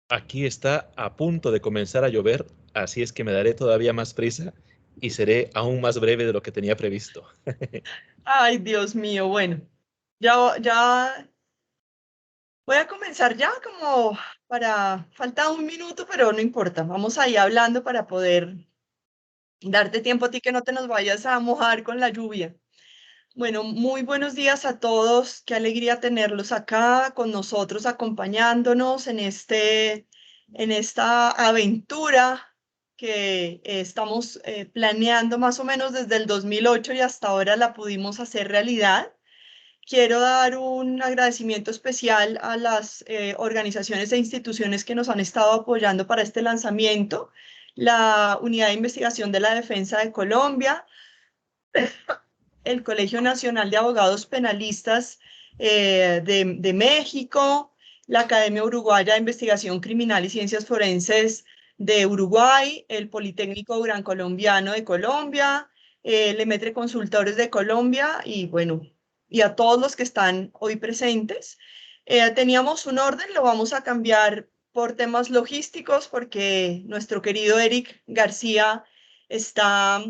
Aquí está a punto de comenzar a llover, así es que me daré todavía más prisa y seré aún más breve de lo que tenía previsto. Ay, Dios mío, bueno, ya voy a comenzar ya como falta un minuto, pero no importa, vamos ahí hablando para poder darte tiempo a ti que no te nos vayas a mojar con la lluvia. Bueno, muy buenos días a todos, qué alegría tenerlos acá con nosotros, acompañándonos en esta aventura que estamos planeando más o menos desde el 2008 y hasta ahora la pudimos hacer realidad. Quiero dar un agradecimiento especial a las organizaciones e instituciones que nos han estado apoyando para este lanzamiento. La Unidad de Investigación de la Defensa de Colombia, el Colegio Nacional de Abogados Penalistas de México, la Academia Uruguaya de Investigación Criminal y Ciencias Forenses de Uruguay, el Politécnico Gran Colombiano de Colombia, el Emetre Consultores de Colombia y bueno, y a todos los que están hoy presentes. Teníamos un orden, lo vamos a cambiar por temas logísticos porque nuestro querido Eric García está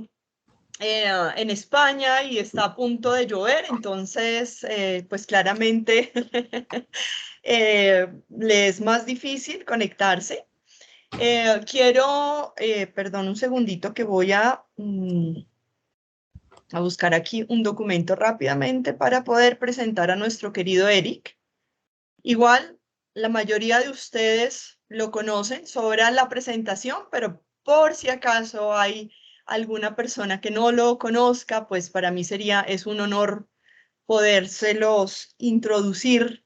en España y está a punto de llover, entonces, pues claramente le es más difícil conectarse. Perdón, un segundito que voy a buscar aquí un documento rápidamente para poder presentar a nuestro querido Eric. Igual, la mayoría de ustedes lo conocen, sobra la presentación, pero por si acaso hay alguna persona que no lo conozca, pues para mí es un honor podérselos introducir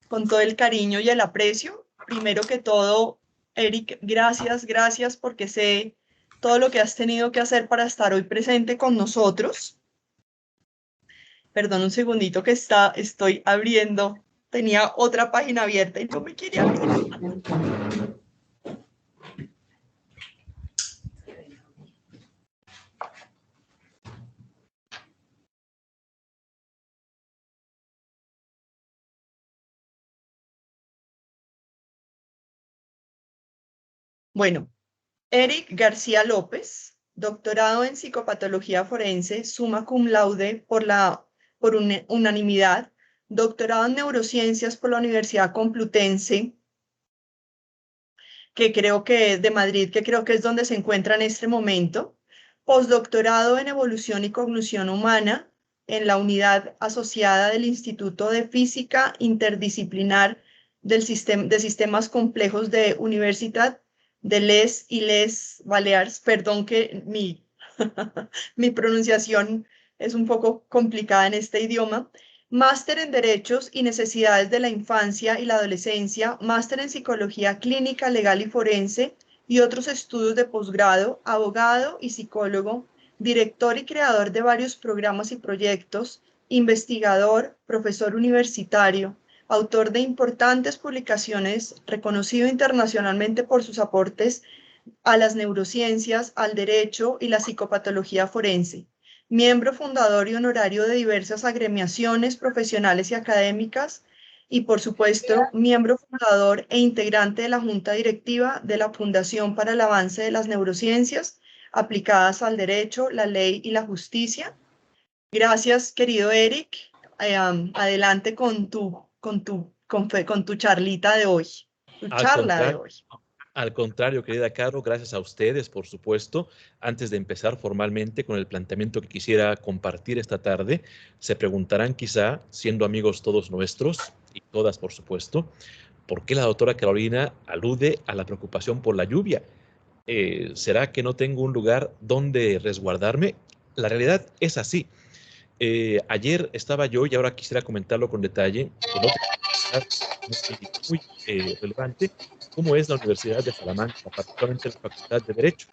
con todo el cariño y el aprecio. Primero que todo, Eric, gracias porque sé todo lo que has tenido que hacer para estar hoy presente con nosotros. Perdón un segundito que estoy abriendo. Tenía otra página abierta y no me quería abrir. Bueno, Eric García López, doctorado en psicopatología forense, summa cum laude por unanimidad, doctorado en neurociencias por la Universidad Complutense, que creo que es de Madrid, que creo que es donde se encuentra en este momento, postdoctorado en evolución y cognición humana en la unidad asociada del Instituto de Física Interdisciplinar de Sistemas Complejos de Universitat de Les y Les Balears. Perdón que mi pronunciación es un poco complicada en este idioma. Máster en Derechos y Necesidades de la Infancia y la Adolescencia, máster en Psicología Clínica, Legal y Forense y otros estudios de posgrado, abogado y psicólogo, director y creador de varios programas y proyectos, investigador, profesor universitario, autor de importantes publicaciones, reconocido internacionalmente por sus aportes a las neurociencias, al derecho y la psicopatología forense. Miembro fundador y honorario de diversas agremiaciones profesionales y académicas y, por supuesto, miembro fundador e integrante de la Junta Directiva de la Fundación para el Avance de las Neurociencias aplicadas al derecho, la ley y la justicia. Gracias, querido Eric. Adelante con tu charlita de hoy, tu Al charla de contrario, hoy. Al contrario, querida Caro, gracias a ustedes, por supuesto. Antes de empezar formalmente con el planteamiento que quisiera compartir esta tarde, se preguntarán quizá, siendo amigos todos nuestros, y todas por supuesto, ¿por qué la doctora Carolina alude a la preocupación por la lluvia? ¿Será que no tengo un lugar donde resguardarme? La realidad es así. Ayer estaba yo, y ahora quisiera comentarlo con detalle, en otra muy relevante, como es la Universidad de Salamanca, particularmente la Facultad de Derecho.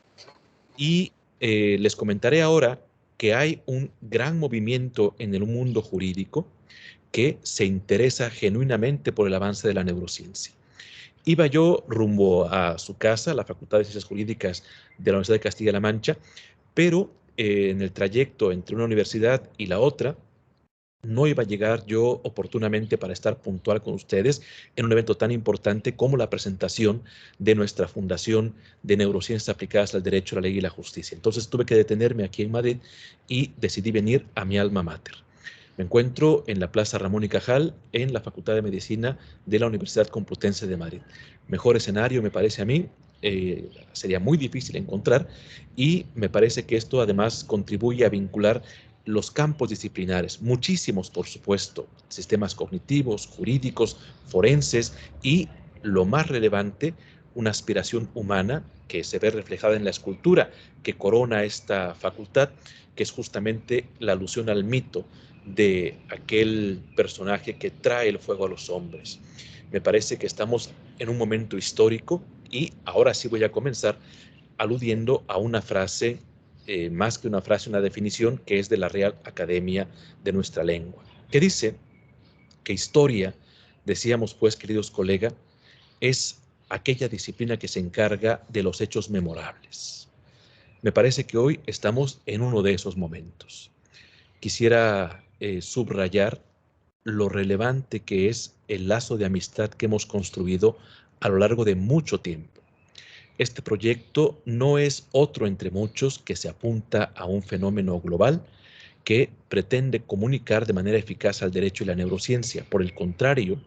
Y les comentaré ahora que hay un gran movimiento en el mundo jurídico que se interesa genuinamente por el avance de la neurociencia. Iba yo rumbo a su casa, la Facultad de Ciencias Jurídicas de la Universidad de Castilla-La Mancha, pero en el trayecto entre una universidad y la otra, no iba a llegar yo oportunamente para estar puntual con ustedes en un evento tan importante como la presentación de nuestra Fundación de Neurociencias Aplicadas al Derecho, la Ley y la Justicia. Entonces tuve que detenerme aquí en Madrid y decidí venir a mi alma mater. Me encuentro en la Plaza Ramón y Cajal, en la Facultad de Medicina de la Universidad Complutense de Madrid. Mejor escenario, me parece a mí, sería muy difícil encontrar, y me parece que esto además contribuye a vincular los campos disciplinares, muchísimos por supuesto, sistemas cognitivos, jurídicos, forenses y, lo más relevante, una aspiración humana que se ve reflejada en la escultura que corona esta facultad, que es justamente la alusión al mito de aquel personaje que trae el fuego a los hombres. Me parece que estamos en un momento histórico y ahora sí voy a comenzar aludiendo a una frase, más que una frase, una definición que es de la Real Academia de nuestra lengua, que dice que historia, decíamos pues, queridos colegas, es aquella disciplina que se encarga de los hechos memorables. Me parece que hoy estamos en uno de esos momentos. Quisiera subrayar lo relevante que es el lazo de amistad que hemos construido a lo largo de mucho tiempo. Este proyecto no es otro entre muchos que se apunta a un fenómeno global que pretende comunicar de manera eficaz al derecho y la neurociencia. Por el contrario,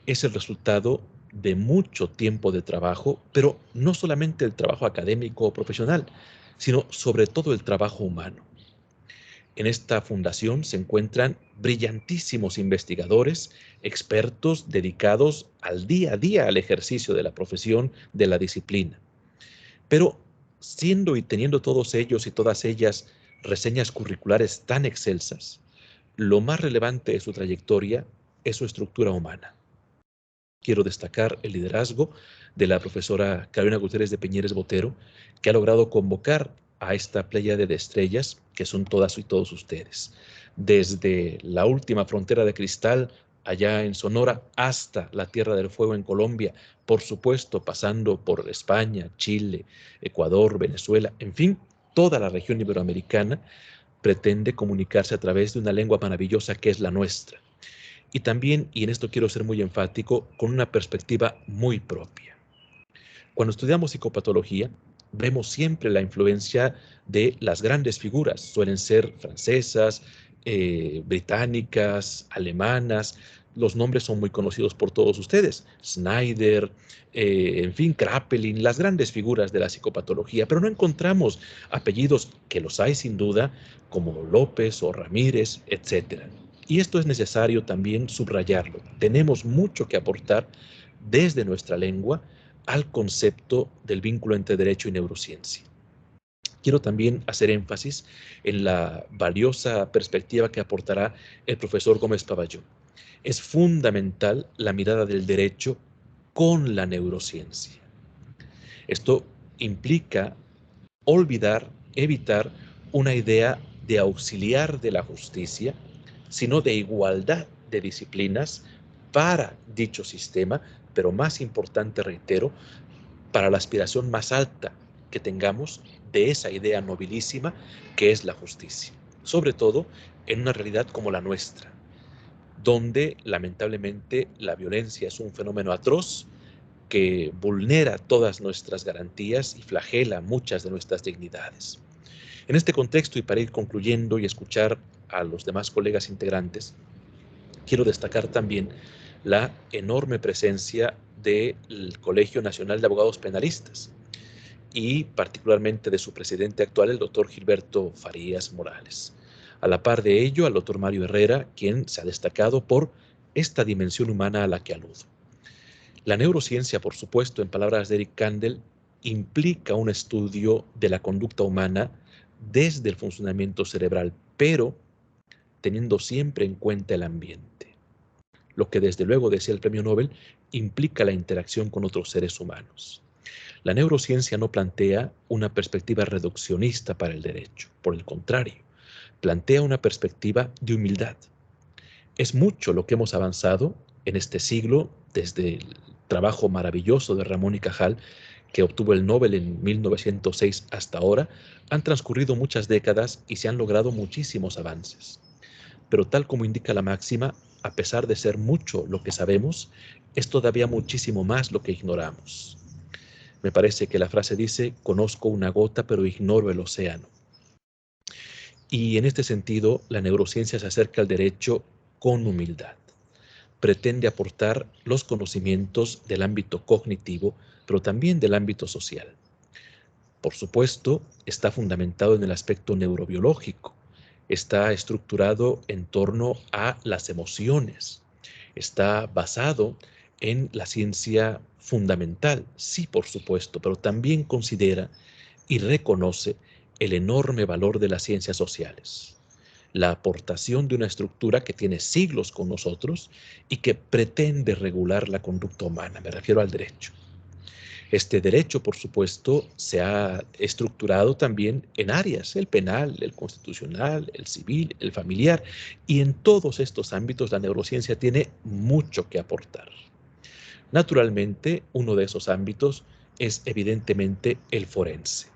es el resultado de mucho tiempo de trabajo, pero no solamente el trabajo académico o profesional, sino sobre todo el trabajo humano. En esta fundación se encuentran brillantísimos investigadores, expertos dedicados al día a día al ejercicio de la profesión, de la disciplina. Pero siendo y teniendo todos ellos y todas ellas reseñas curriculares tan excelsas, lo más relevante de su trayectoria es su estructura humana. Quiero destacar el liderazgo de la profesora Carolina Gutiérrez de Piñeres Botero, que ha logrado convocar a esta pléyade de estrellas, que son todas y todos ustedes. Desde la última frontera de cristal, allá en Sonora, hasta la Tierra del Fuego en Colombia, por supuesto, pasando por España, Chile, Ecuador, Venezuela, en fin, toda la región iberoamericana pretende comunicarse a través de una lengua maravillosa que es la nuestra. Y también, y en esto quiero ser muy enfático, con una perspectiva muy propia. Cuando estudiamos psicopatología, vemos siempre la influencia de las grandes figuras, suelen ser francesas, británicas, alemanas, los nombres son muy conocidos por todos ustedes, Snyder, en fin, Kraepelin, las grandes figuras de la psicopatología, pero no encontramos apellidos, que los hay sin duda, como López o Ramírez, etcétera. Y esto es necesario también subrayarlo. Tenemos mucho que aportar desde nuestra lengua al concepto del vínculo entre derecho y neurociencia. Quiero también hacer énfasis en la valiosa perspectiva que aportará el profesor Gómez Pavallón. Es fundamental la mirada del derecho con la neurociencia. Esto implica evitar una idea de auxiliar de la justicia, sino de igualdad de disciplinas para dicho sistema, pero más importante, reitero, para la aspiración más alta que tengamos de esa idea nobilísima que es la justicia, sobre todo en una realidad como la nuestra, donde lamentablemente la violencia es un fenómeno atroz que vulnera todas nuestras garantías y flagela muchas de nuestras dignidades. En este contexto, y para ir concluyendo y escuchar a los demás colegas integrantes, quiero destacar también la enorme presencia del Colegio Nacional de Abogados Penalistas y particularmente de su presidente actual, el doctor Gilberto Farías Morales. A la par de ello, al doctor Mario Herrera, quien se ha destacado por esta dimensión humana a la que aludo. La neurociencia, por supuesto, en palabras de Eric Kandel, implica un estudio de la conducta humana desde el funcionamiento cerebral, pero teniendo siempre en cuenta el ambiente. Lo que desde luego, decía el premio Nobel, implica la interacción con otros seres humanos. La neurociencia no plantea una perspectiva reduccionista para el derecho, por el contrario, plantea una perspectiva de humildad. Es mucho lo que hemos avanzado en este siglo, desde el trabajo maravilloso de Ramón y Cajal, que obtuvo el Nobel en 1906 hasta ahora. Han transcurrido muchas décadas y se han logrado muchísimos avances. Pero tal como indica la máxima, a pesar de ser mucho lo que sabemos, es todavía muchísimo más lo que ignoramos. Me parece que la frase dice, conozco una gota, pero ignoro el océano. Y en este sentido, la neurociencia se acerca al derecho con humildad. Pretende aportar los conocimientos del ámbito cognitivo, pero también del ámbito social. Por supuesto, está fundamentado en el aspecto neurobiológico. Está estructurado en torno a las emociones. Está basado en la ciencia fundamental, sí, por supuesto, pero también considera y reconoce el enorme valor de las ciencias sociales, la aportación de una estructura que tiene siglos con nosotros y que pretende regular la conducta humana, me refiero al derecho. Este derecho, por supuesto, se ha estructurado también en áreas, el penal, el constitucional, el civil, el familiar, y en todos estos ámbitos la neurociencia tiene mucho que aportar. Naturalmente, uno de esos ámbitos es evidentemente el forense.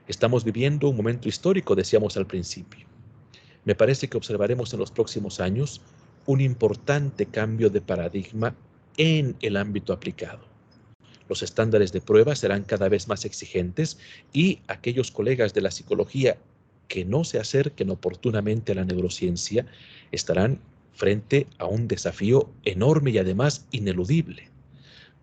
Estamos viviendo un momento histórico, decíamos al principio. Me parece que observaremos en los próximos años un importante cambio de paradigma en el ámbito aplicado. Los estándares de prueba serán cada vez más exigentes y aquellos colegas de la psicología que no se acerquen oportunamente a la neurociencia estarán frente a un desafío enorme y además ineludible.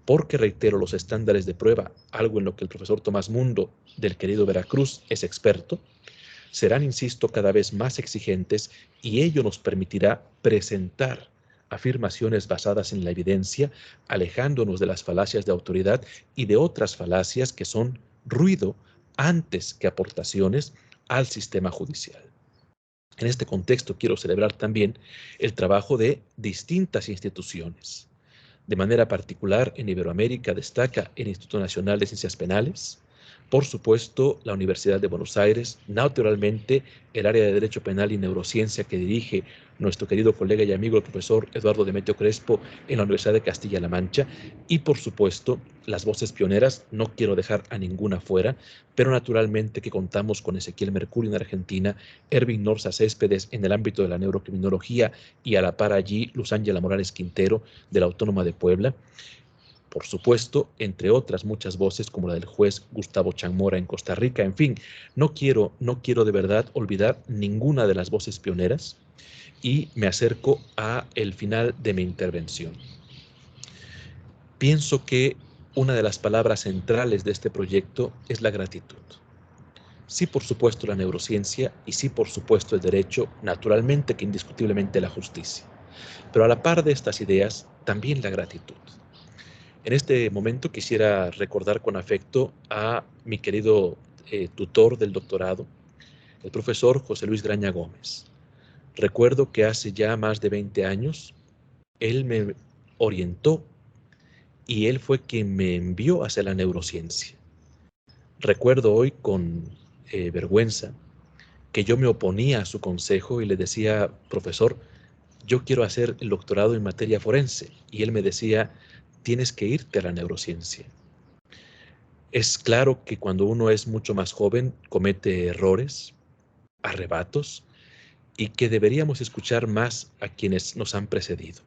Porque, reitero, los estándares de prueba, algo en lo que el profesor Tomás Mundo del querido Veracruz es experto, serán, insisto, cada vez más exigentes y ello nos permitirá presentar afirmaciones basadas en la evidencia, alejándonos de las falacias de autoridad y de otras falacias que son ruido antes que aportaciones al sistema judicial. En este contexto quiero celebrar también el trabajo de distintas instituciones. De manera particular, en Iberoamérica destaca el Instituto Nacional de Ciencias Penales, por supuesto, la Universidad de Buenos Aires, naturalmente, el área de Derecho Penal y Neurociencia que dirige nuestro querido colega y amigo el profesor Eduardo Demetrio Crespo en la Universidad de Castilla-La Mancha, y por supuesto, las voces pioneras, no quiero dejar a ninguna fuera, pero naturalmente que contamos con Ezequiel Mercurio en Argentina, Ervin Norza Céspedes en el ámbito de la neurocriminología y a la par allí Luz Ángela Morales Quintero de la Autónoma de Puebla. Por supuesto, entre otras muchas voces como la del juez Gustavo Chamora en Costa Rica. En fin, no quiero de verdad olvidar ninguna de las voces pioneras y me acerco a el final de mi intervención. Pienso que una de las palabras centrales de este proyecto es la gratitud. Sí, por supuesto, la neurociencia y sí, por supuesto, el derecho, naturalmente que indiscutiblemente la justicia. Pero a la par de estas ideas, también la gratitud. En este momento quisiera recordar con afecto a mi querido tutor del doctorado, el profesor José Luis Graña Gómez. Recuerdo que hace ya más de 20 años, él me orientó y él fue quien me envió hacia la neurociencia. Recuerdo hoy con vergüenza que yo me oponía a su consejo y le decía, profesor, yo quiero hacer el doctorado en materia forense. Y él me decía, tienes que irte a la neurociencia. Es claro que cuando uno es mucho más joven comete errores, arrebatos, y que deberíamos escuchar más a quienes nos han precedido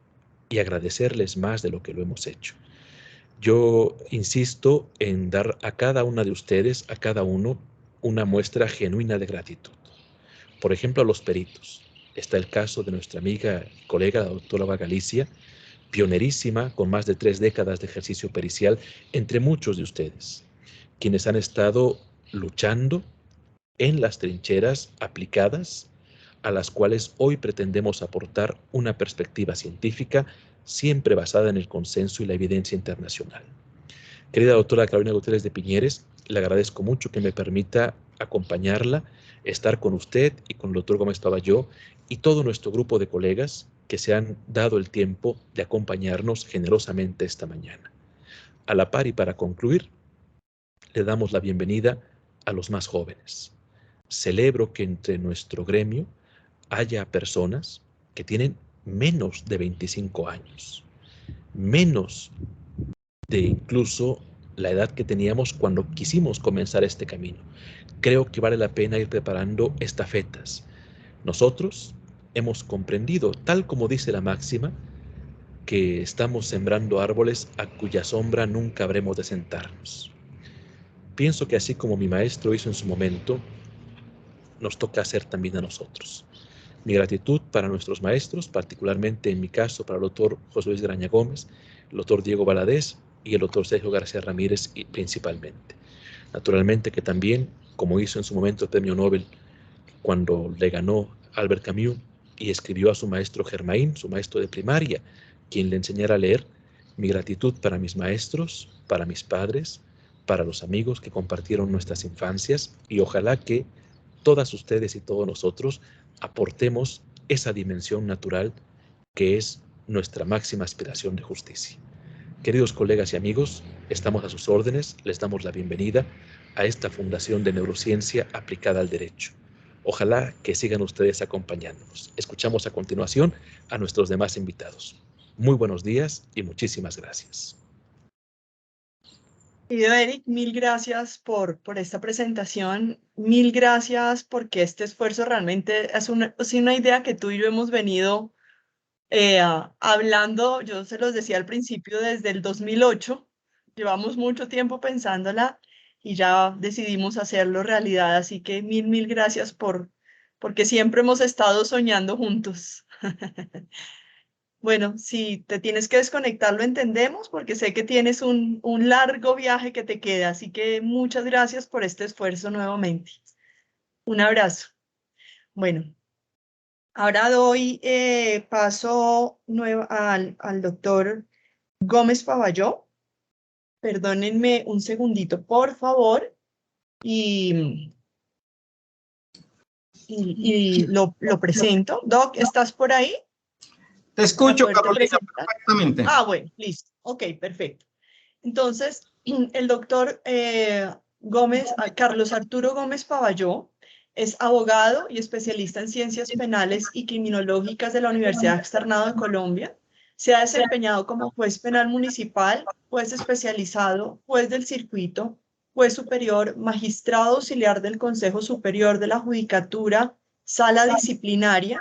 y agradecerles más de lo que lo hemos hecho. Yo insisto en dar a cada una de ustedes, a cada uno, una muestra genuina de gratitud. Por ejemplo, a los peritos. Está el caso de nuestra amiga y colega, la doctora Galicia, pionerísima, con más de 3 décadas de ejercicio pericial, entre muchos de ustedes, quienes han estado luchando en las trincheras aplicadas a las cuales hoy pretendemos aportar una perspectiva científica siempre basada en el consenso y la evidencia internacional. Querida doctora Carolina Gutiérrez de Piñeres, le agradezco mucho que me permita acompañarla, estar con usted y con el doctor Gómez Taballó y todo nuestro grupo de colegas que se han dado el tiempo de acompañarnos generosamente esta mañana. A la par y para concluir, le damos la bienvenida a los más jóvenes. Celebro que entre nuestro gremio haya personas que tienen menos de 25 años, menos de incluso la edad que teníamos cuando quisimos comenzar este camino. Creo que vale la pena ir preparando estafetas. Nosotros, hemos comprendido, tal como dice la máxima, que estamos sembrando árboles a cuya sombra nunca habremos de sentarnos. Pienso que así como mi maestro hizo en su momento, nos toca hacer también a nosotros. Mi gratitud para nuestros maestros, particularmente en mi caso para el doctor José Luis Graña Gómez, el doctor Diego Valadez y el doctor Sergio García Ramírez principalmente. Naturalmente que también, como hizo en su momento el premio Nobel, cuando le ganó Albert Camus y escribió a su maestro Germain, su maestro de primaria, quien le enseñara a leer, mi gratitud para mis maestros, para mis padres, para los amigos que compartieron nuestras infancias y ojalá que todas ustedes y todos nosotros aportemos esa dimensión natural que es nuestra máxima aspiración de justicia. Queridos colegas y amigos, estamos a sus órdenes, les damos la bienvenida a esta Fundación de Neurociencia aplicada al derecho. Ojalá que sigan ustedes acompañándonos. Escuchamos a continuación a nuestros demás invitados. Muy buenos días y muchísimas gracias. Querido Eric, mil gracias por esta presentación, mil gracias porque este esfuerzo realmente es una idea que tú y yo hemos venido hablando, yo se los decía al principio, desde el 2008, llevamos mucho tiempo pensándola y ya decidimos hacerlo realidad, así que mil gracias porque siempre hemos estado soñando juntos. Bueno, si te tienes que desconectar, lo entendemos porque sé que tienes un largo viaje que te queda, así que muchas gracias por este esfuerzo nuevamente. Un abrazo. Bueno, ahora doy paso al doctor Gómez Pavalló. Perdónenme un segundito, por favor, y lo presento. Doc, ¿estás por ahí? Te escucho, Carolina, perfectamente. Ah, bueno, listo. Ok, perfecto. Entonces, el doctor Carlos Arturo Gómez Pavalló es abogado y especialista en ciencias penales y criminológicas de la Universidad Externado de Colombia. Se ha desempeñado como juez penal municipal, juez especializado, juez del circuito, juez superior, magistrado auxiliar del Consejo Superior de la Judicatura, sala disciplinaria,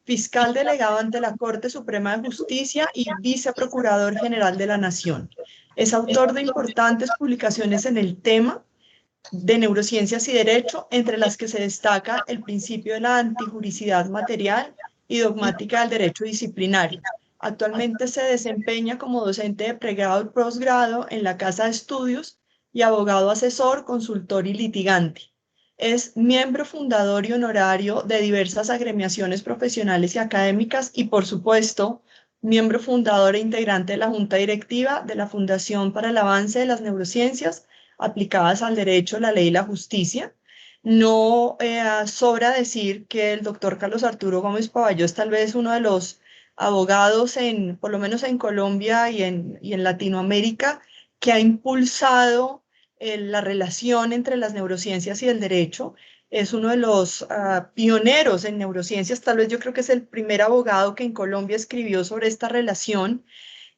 fiscal delegado ante la Corte Suprema de Justicia y viceprocurador general de la Nación. Es autor de importantes publicaciones en el tema de neurociencias y derecho, entre las que se destaca el principio de la antijuricidad material y dogmática del derecho disciplinario. Actualmente se desempeña como docente de pregrado y posgrado en la Casa de Estudios y abogado asesor, consultor y litigante. Es miembro fundador y honorario de diversas agremiaciones profesionales y académicas y, por supuesto, miembro fundador e integrante de la Junta Directiva de la Fundación para el Avance de las Neurociencias aplicadas al derecho, la ley y la justicia. No sobra decir que el doctor Carlos Arturo Gómez Pavalló es tal vez uno de los abogados, por lo menos en Colombia y en Latinoamérica, que ha impulsado la relación entre las neurociencias y el derecho. Es uno de los pioneros en neurociencias, tal vez yo creo que es el primer abogado que en Colombia escribió sobre esta relación.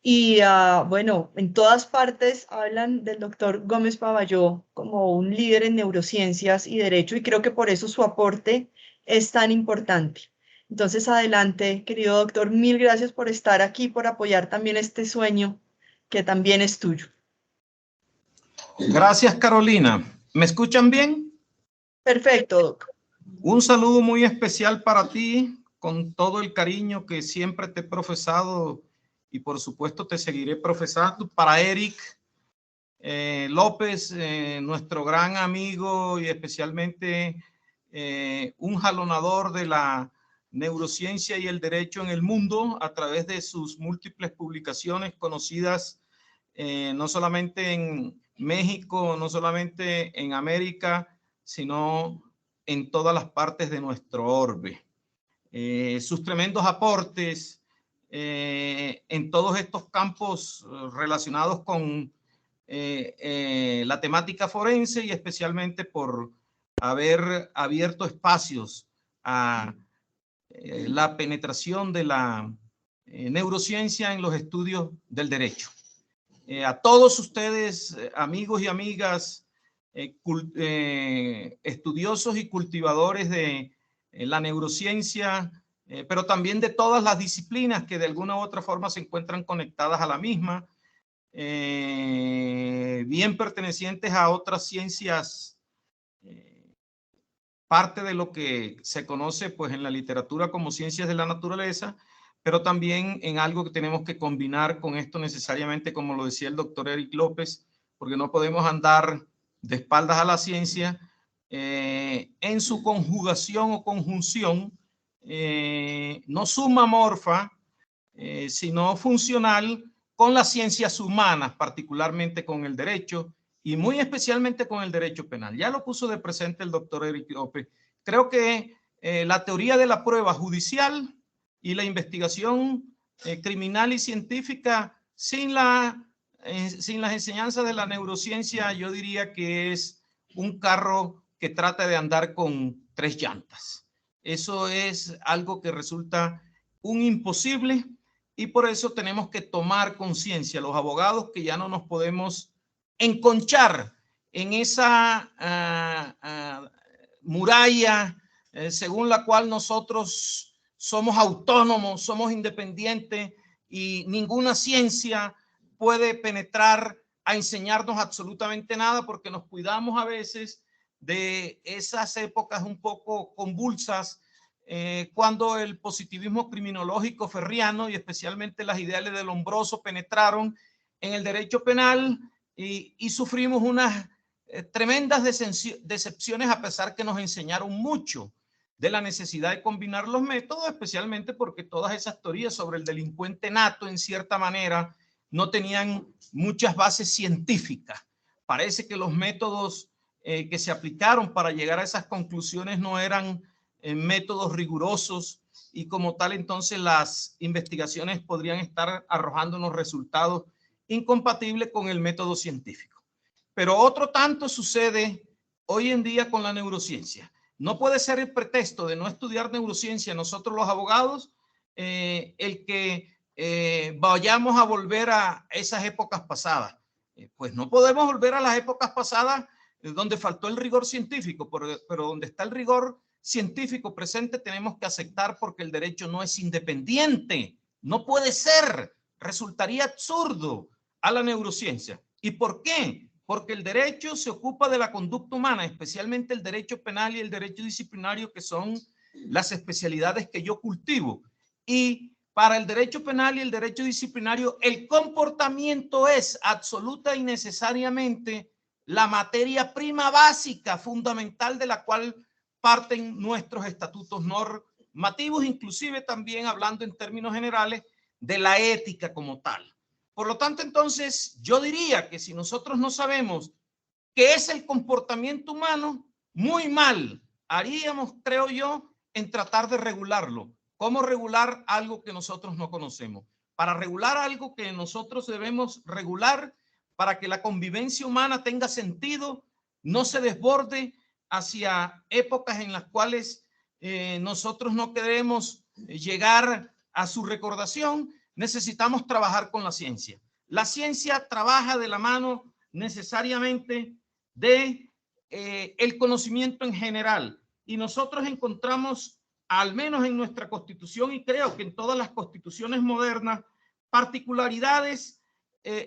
Y bueno, en todas partes hablan del doctor Gómez Pavalló como un líder en neurociencias y derecho, y creo que por eso su aporte es tan importante. Entonces, adelante, querido doctor, mil gracias por estar aquí, por apoyar también este sueño que también es tuyo. Gracias, Carolina. ¿Me escuchan bien? Perfecto, doc. Un saludo muy especial para ti, con todo el cariño que siempre te he profesado y por supuesto te seguiré profesando. Para Eric López, nuestro gran amigo y especialmente un jalonador de la neurociencia y el derecho en el mundo a través de sus múltiples publicaciones conocidas no solamente en México, no solamente en América, sino en todas las partes de nuestro orbe. Sus tremendos aportes en todos estos campos relacionados con la temática forense y especialmente por haber abierto espacios a la penetración de la neurociencia en los estudios del derecho. A todos ustedes, amigos y amigas, estudiosos y cultivadores de la neurociencia, pero también de todas las disciplinas que de alguna u otra forma se encuentran conectadas a la misma, bien pertenecientes a otras ciencias, parte de lo que se conoce pues en la literatura como ciencias de la naturaleza, pero también en algo que tenemos que combinar con esto necesariamente, como lo decía el doctor Eric López, porque no podemos andar de espaldas a la ciencia en su conjugación o conjunción, no sumamorfa, sino funcional con las ciencias humanas, particularmente con el derecho y muy especialmente con el derecho penal. Ya lo puso de presente el doctor Eric López. Creo que la teoría de la prueba judicial y la investigación criminal y científica sin las enseñanzas de la neurociencia, yo diría que es un carro que trata de andar con 3 llantas. Eso es algo que resulta un imposible y por eso tenemos que tomar conciencia, los abogados, que ya no nos podemos enconchar en esa muralla según la cual nosotros somos autónomos, somos independientes y ninguna ciencia puede penetrar a enseñarnos absolutamente nada, porque nos cuidamos a veces de esas épocas un poco convulsas cuando el positivismo criminológico ferriano y especialmente las ideales de Lombroso penetraron en el derecho penal y sufrimos unas tremendas decepciones, a pesar que nos enseñaron mucho de la necesidad de combinar los métodos, especialmente porque todas esas teorías sobre el delincuente nato, en cierta manera, no tenían muchas bases científicas. Parece que los métodos que se aplicaron para llegar a esas conclusiones no eran métodos rigurosos y como tal entonces las investigaciones podrían estar arrojando unos resultados incompatibles con el método científico. Pero otro tanto sucede hoy en día con la neurociencia. No puede ser el pretexto de no estudiar neurociencia nosotros los abogados el que vayamos a volver a esas épocas pasadas. Pues no podemos volver a las épocas pasadas donde faltó el rigor científico, pero donde está el rigor científico presente tenemos que aceptar, porque el derecho no es independiente, no puede ser, resultaría absurdo a la neurociencia. ¿Y por qué? Porque el derecho se ocupa de la conducta humana, especialmente el derecho penal y el derecho disciplinario, que son las especialidades que yo cultivo. Y para el derecho penal y el derecho disciplinario, el comportamiento es absoluta y necesariamente la materia prima básica, fundamental, de la cual parten nuestros estatutos normativos, inclusive también hablando en términos generales de la ética como tal. Por lo tanto, entonces, yo diría que si nosotros no sabemos qué es el comportamiento humano, muy mal haríamos, creo yo, en tratar de regularlo. ¿Cómo regular algo que nosotros no conocemos? Para regular algo que nosotros debemos regular, para que la convivencia humana tenga sentido, no se desborde hacia épocas en las cuales nosotros no queremos llegar a su recordación, necesitamos trabajar con la ciencia. La ciencia trabaja de la mano necesariamente de el conocimiento en general, y nosotros encontramos, al menos en nuestra constitución, y creo que en todas las constituciones modernas, particularidades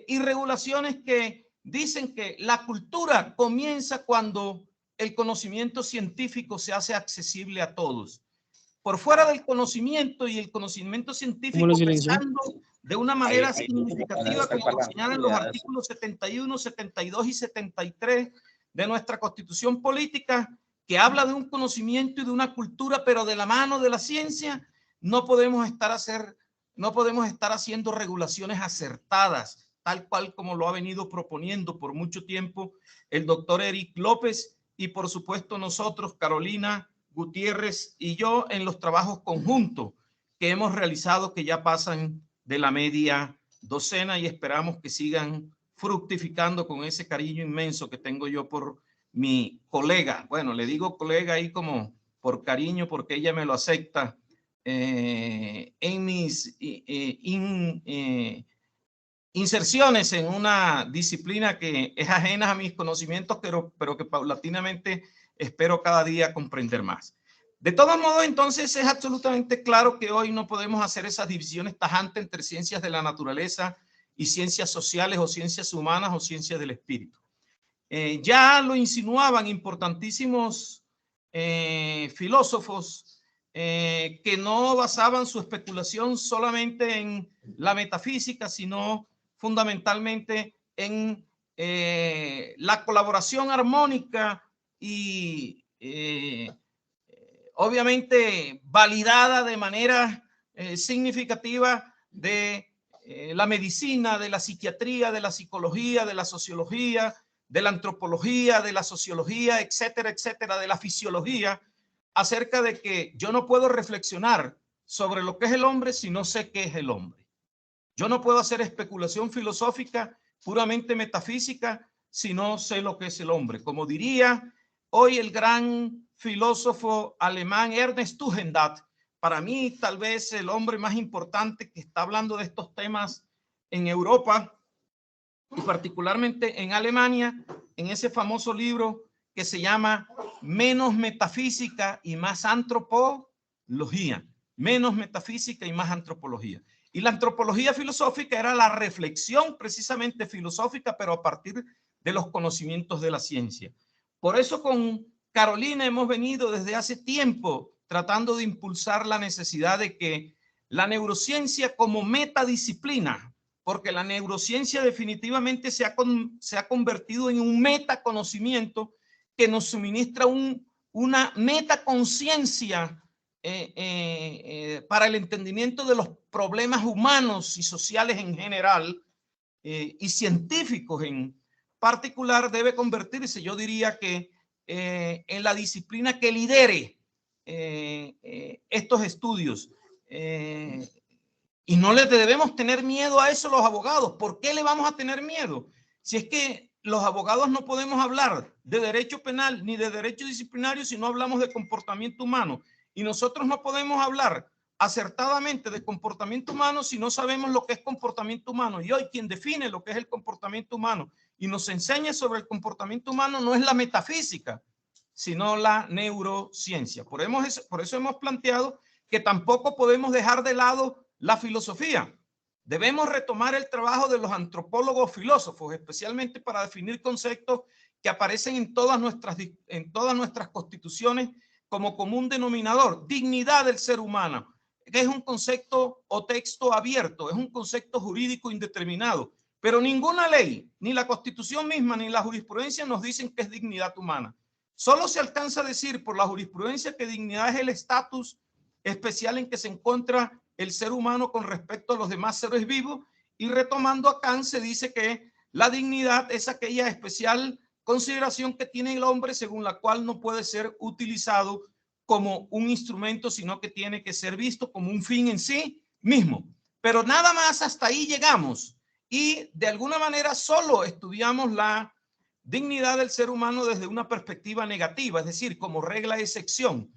y regulaciones que dicen que la cultura comienza cuando el conocimiento científico se hace accesible a todos. Por fuera del conocimiento y el conocimiento científico, pensando de una manera significativa, como lo señalan los artículos 71, 72 y 73 de nuestra Constitución Política, que habla de un conocimiento y de una cultura, pero de la mano de la ciencia, no podemos estar haciendo regulaciones acertadas, tal cual como lo ha venido proponiendo por mucho tiempo el doctor Eric López y por supuesto nosotros, Carolina Gutiérrez y yo, en los trabajos conjuntos que hemos realizado, que ya pasan de la media docena, y esperamos que sigan fructificando con ese cariño inmenso que tengo yo por mi colega. Bueno, le digo colega ahí como por cariño, porque ella me lo acepta en mis inserciones en una disciplina que es ajena a mis conocimientos, pero que paulatinamente espero cada día comprender más. De todos modos, entonces es absolutamente claro que hoy no podemos hacer esas divisiones tajantes entre ciencias de la naturaleza y ciencias sociales o ciencias humanas o ciencias del espíritu. Ya lo insinuaban importantísimos filósofos que no basaban su especulación solamente en la metafísica, sino fundamentalmente en la colaboración armónica y obviamente validada de manera significativa de la medicina, de la psiquiatría, de la psicología, de la sociología, de la antropología, de la sociología, etcétera, etcétera, de la fisiología, acerca de que yo no puedo reflexionar sobre lo que es el hombre si no sé qué es el hombre. Yo no puedo hacer especulación filosófica puramente metafísica si no sé lo que es el hombre. Como diría hoy el gran filósofo alemán Ernest Tugendhat, para mí tal vez el hombre más importante que está hablando de estos temas en Europa y particularmente en Alemania, en ese famoso libro que se llama Menos metafísica y más antropología. Menos metafísica y más antropología. Y la antropología filosófica era la reflexión precisamente filosófica, pero a partir de los conocimientos de la ciencia. Por eso con Carolina hemos venido desde hace tiempo tratando de impulsar la necesidad de que la neurociencia como metadisciplina, porque la neurociencia definitivamente se ha convertido en un metaconocimiento que nos suministra una metaconciencia para el entendimiento de los problemas humanos y sociales en general y científicos en particular. Debe convertirse, yo diría que en la disciplina que lidere estos estudios. Y no les debemos tener miedo a eso los abogados. ¿Por qué le vamos a tener miedo? Si es que los abogados no podemos hablar de derecho penal ni de derecho disciplinario si no hablamos de comportamiento humano. Y nosotros no podemos hablar acertadamente de comportamiento humano si no sabemos lo que es comportamiento humano. Y hoy quien define lo que es el comportamiento humano y nos enseña sobre el comportamiento humano no es la metafísica, sino la neurociencia. Por eso hemos planteado que tampoco podemos dejar de lado la filosofía. Debemos retomar el trabajo de los antropólogos filósofos, especialmente para definir conceptos que aparecen en todas nuestras constituciones como común denominador. Dignidad del ser humano, que es un concepto o texto abierto, es un concepto jurídico indeterminado, pero ninguna ley, ni la Constitución misma, ni la jurisprudencia nos dicen que es dignidad humana. Solo se alcanza a decir por la jurisprudencia que dignidad es el estatus especial en que se encuentra el ser humano con respecto a los demás seres vivos, y retomando a Kant se dice que la dignidad es aquella especial consideración que tiene el hombre según la cual no puede ser utilizado como un instrumento, sino que tiene que ser visto como un fin en sí mismo. Pero nada más hasta ahí llegamos y de alguna manera solo estudiamos la dignidad del ser humano desde una perspectiva negativa, es decir, como regla de excepción.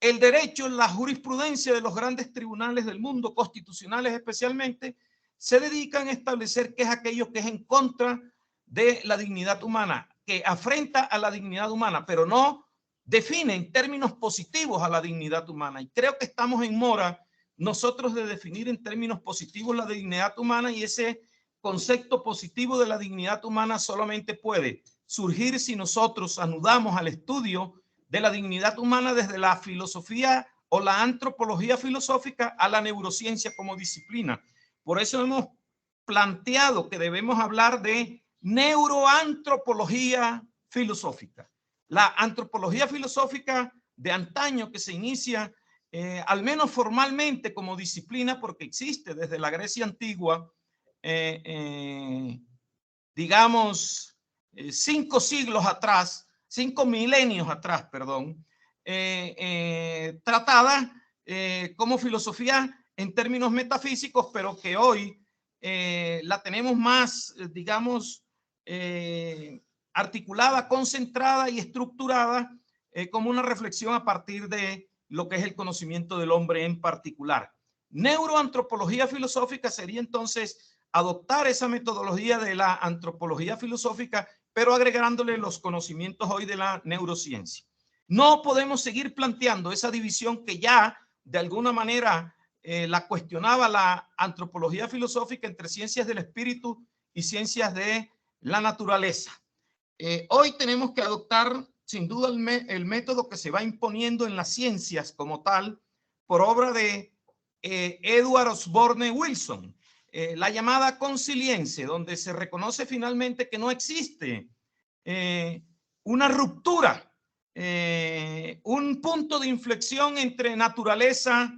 El derecho, la jurisprudencia de los grandes tribunales del mundo, constitucionales especialmente, se dedican a establecer qué es aquello que es en contra de la dignidad humana, que afrenta a la dignidad humana, pero no define en términos positivos a la dignidad humana. Y creo que estamos en mora nosotros de definir en términos positivos la dignidad humana, y ese concepto positivo de la dignidad humana solamente puede surgir si nosotros anudamos al estudio de la dignidad humana desde la filosofía o la antropología filosófica a la neurociencia como disciplina. Por eso hemos planteado que debemos hablar de neuroantropología filosófica. La antropología filosófica de antaño, que se inicia al menos formalmente como disciplina, porque existe desde la Grecia antigua, digamos 5 siglos atrás, 5 milenios atrás, perdón, tratada como filosofía en términos metafísicos, pero que hoy la tenemos más, digamos, articulada, concentrada y estructurada como una reflexión a partir de lo que es el conocimiento del hombre en particular. Neuroantropología filosófica sería entonces adoptar esa metodología de la antropología filosófica, pero agregándole los conocimientos hoy de la neurociencia. No podemos seguir planteando esa división que ya de alguna manera la cuestionaba la antropología filosófica entre ciencias del espíritu y ciencias de la naturaleza. Hoy tenemos que adoptar sin duda el método que se va imponiendo en las ciencias como tal por obra de Edward Osborne Wilson, la llamada consiliense, donde se reconoce finalmente que no existe una ruptura, un punto de inflexión entre naturaleza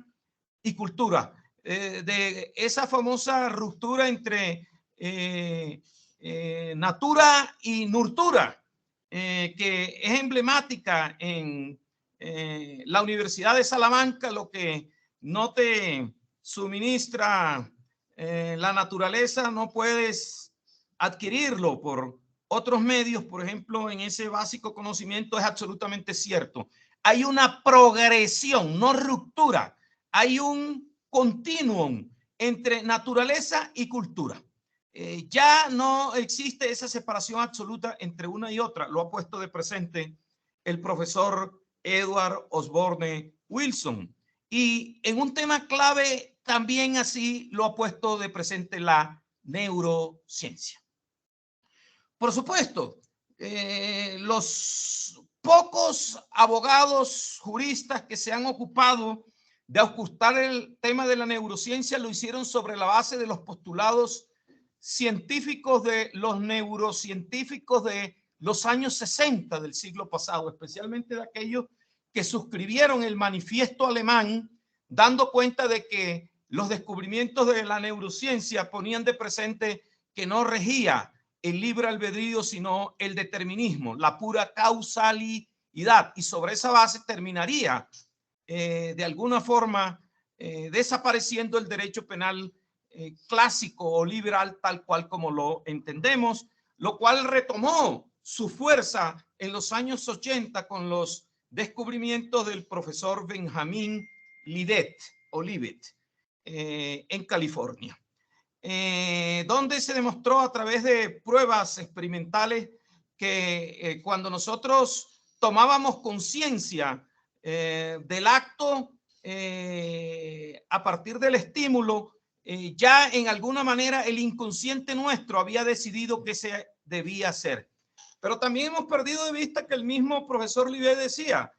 y cultura, de esa famosa ruptura entre natura y nurtura, que es emblemática en la Universidad de Salamanca. Lo que no te suministra la naturaleza no puedes adquirirlo por otros medios. Por ejemplo, en ese básico conocimiento es absolutamente cierto. Hay una progresión, no ruptura. Hay un continuum entre naturaleza y cultura. Ya no existe esa separación absoluta entre una y otra. Lo ha puesto de presente el profesor Edward Osborne Wilson. Y en un tema clave también así lo ha puesto de presente la neurociencia. Por supuesto, los pocos abogados, juristas que se han ocupado de ajustar el tema de la neurociencia lo hicieron sobre la base de los postulados científicos de los neurocientíficos de los años 60 del siglo pasado, especialmente de aquellos que suscribieron el manifiesto alemán, dando cuenta de que los descubrimientos de la neurociencia ponían de presente que no regía el libre albedrío, sino el determinismo, la pura causalidad, y sobre esa base terminaría de alguna forma desapareciendo el derecho penal clásico o liberal tal cual como lo entendemos, lo cual retomó su fuerza en los años 80 con los descubrimientos del profesor Benjamin Libet en California, donde se demostró a través de pruebas experimentales que cuando nosotros tomábamos conciencia del acto a partir del estímulo, ya en alguna manera el inconsciente nuestro había decidido qué se debía hacer. Pero también hemos perdido de vista que el mismo profesor Libet decía,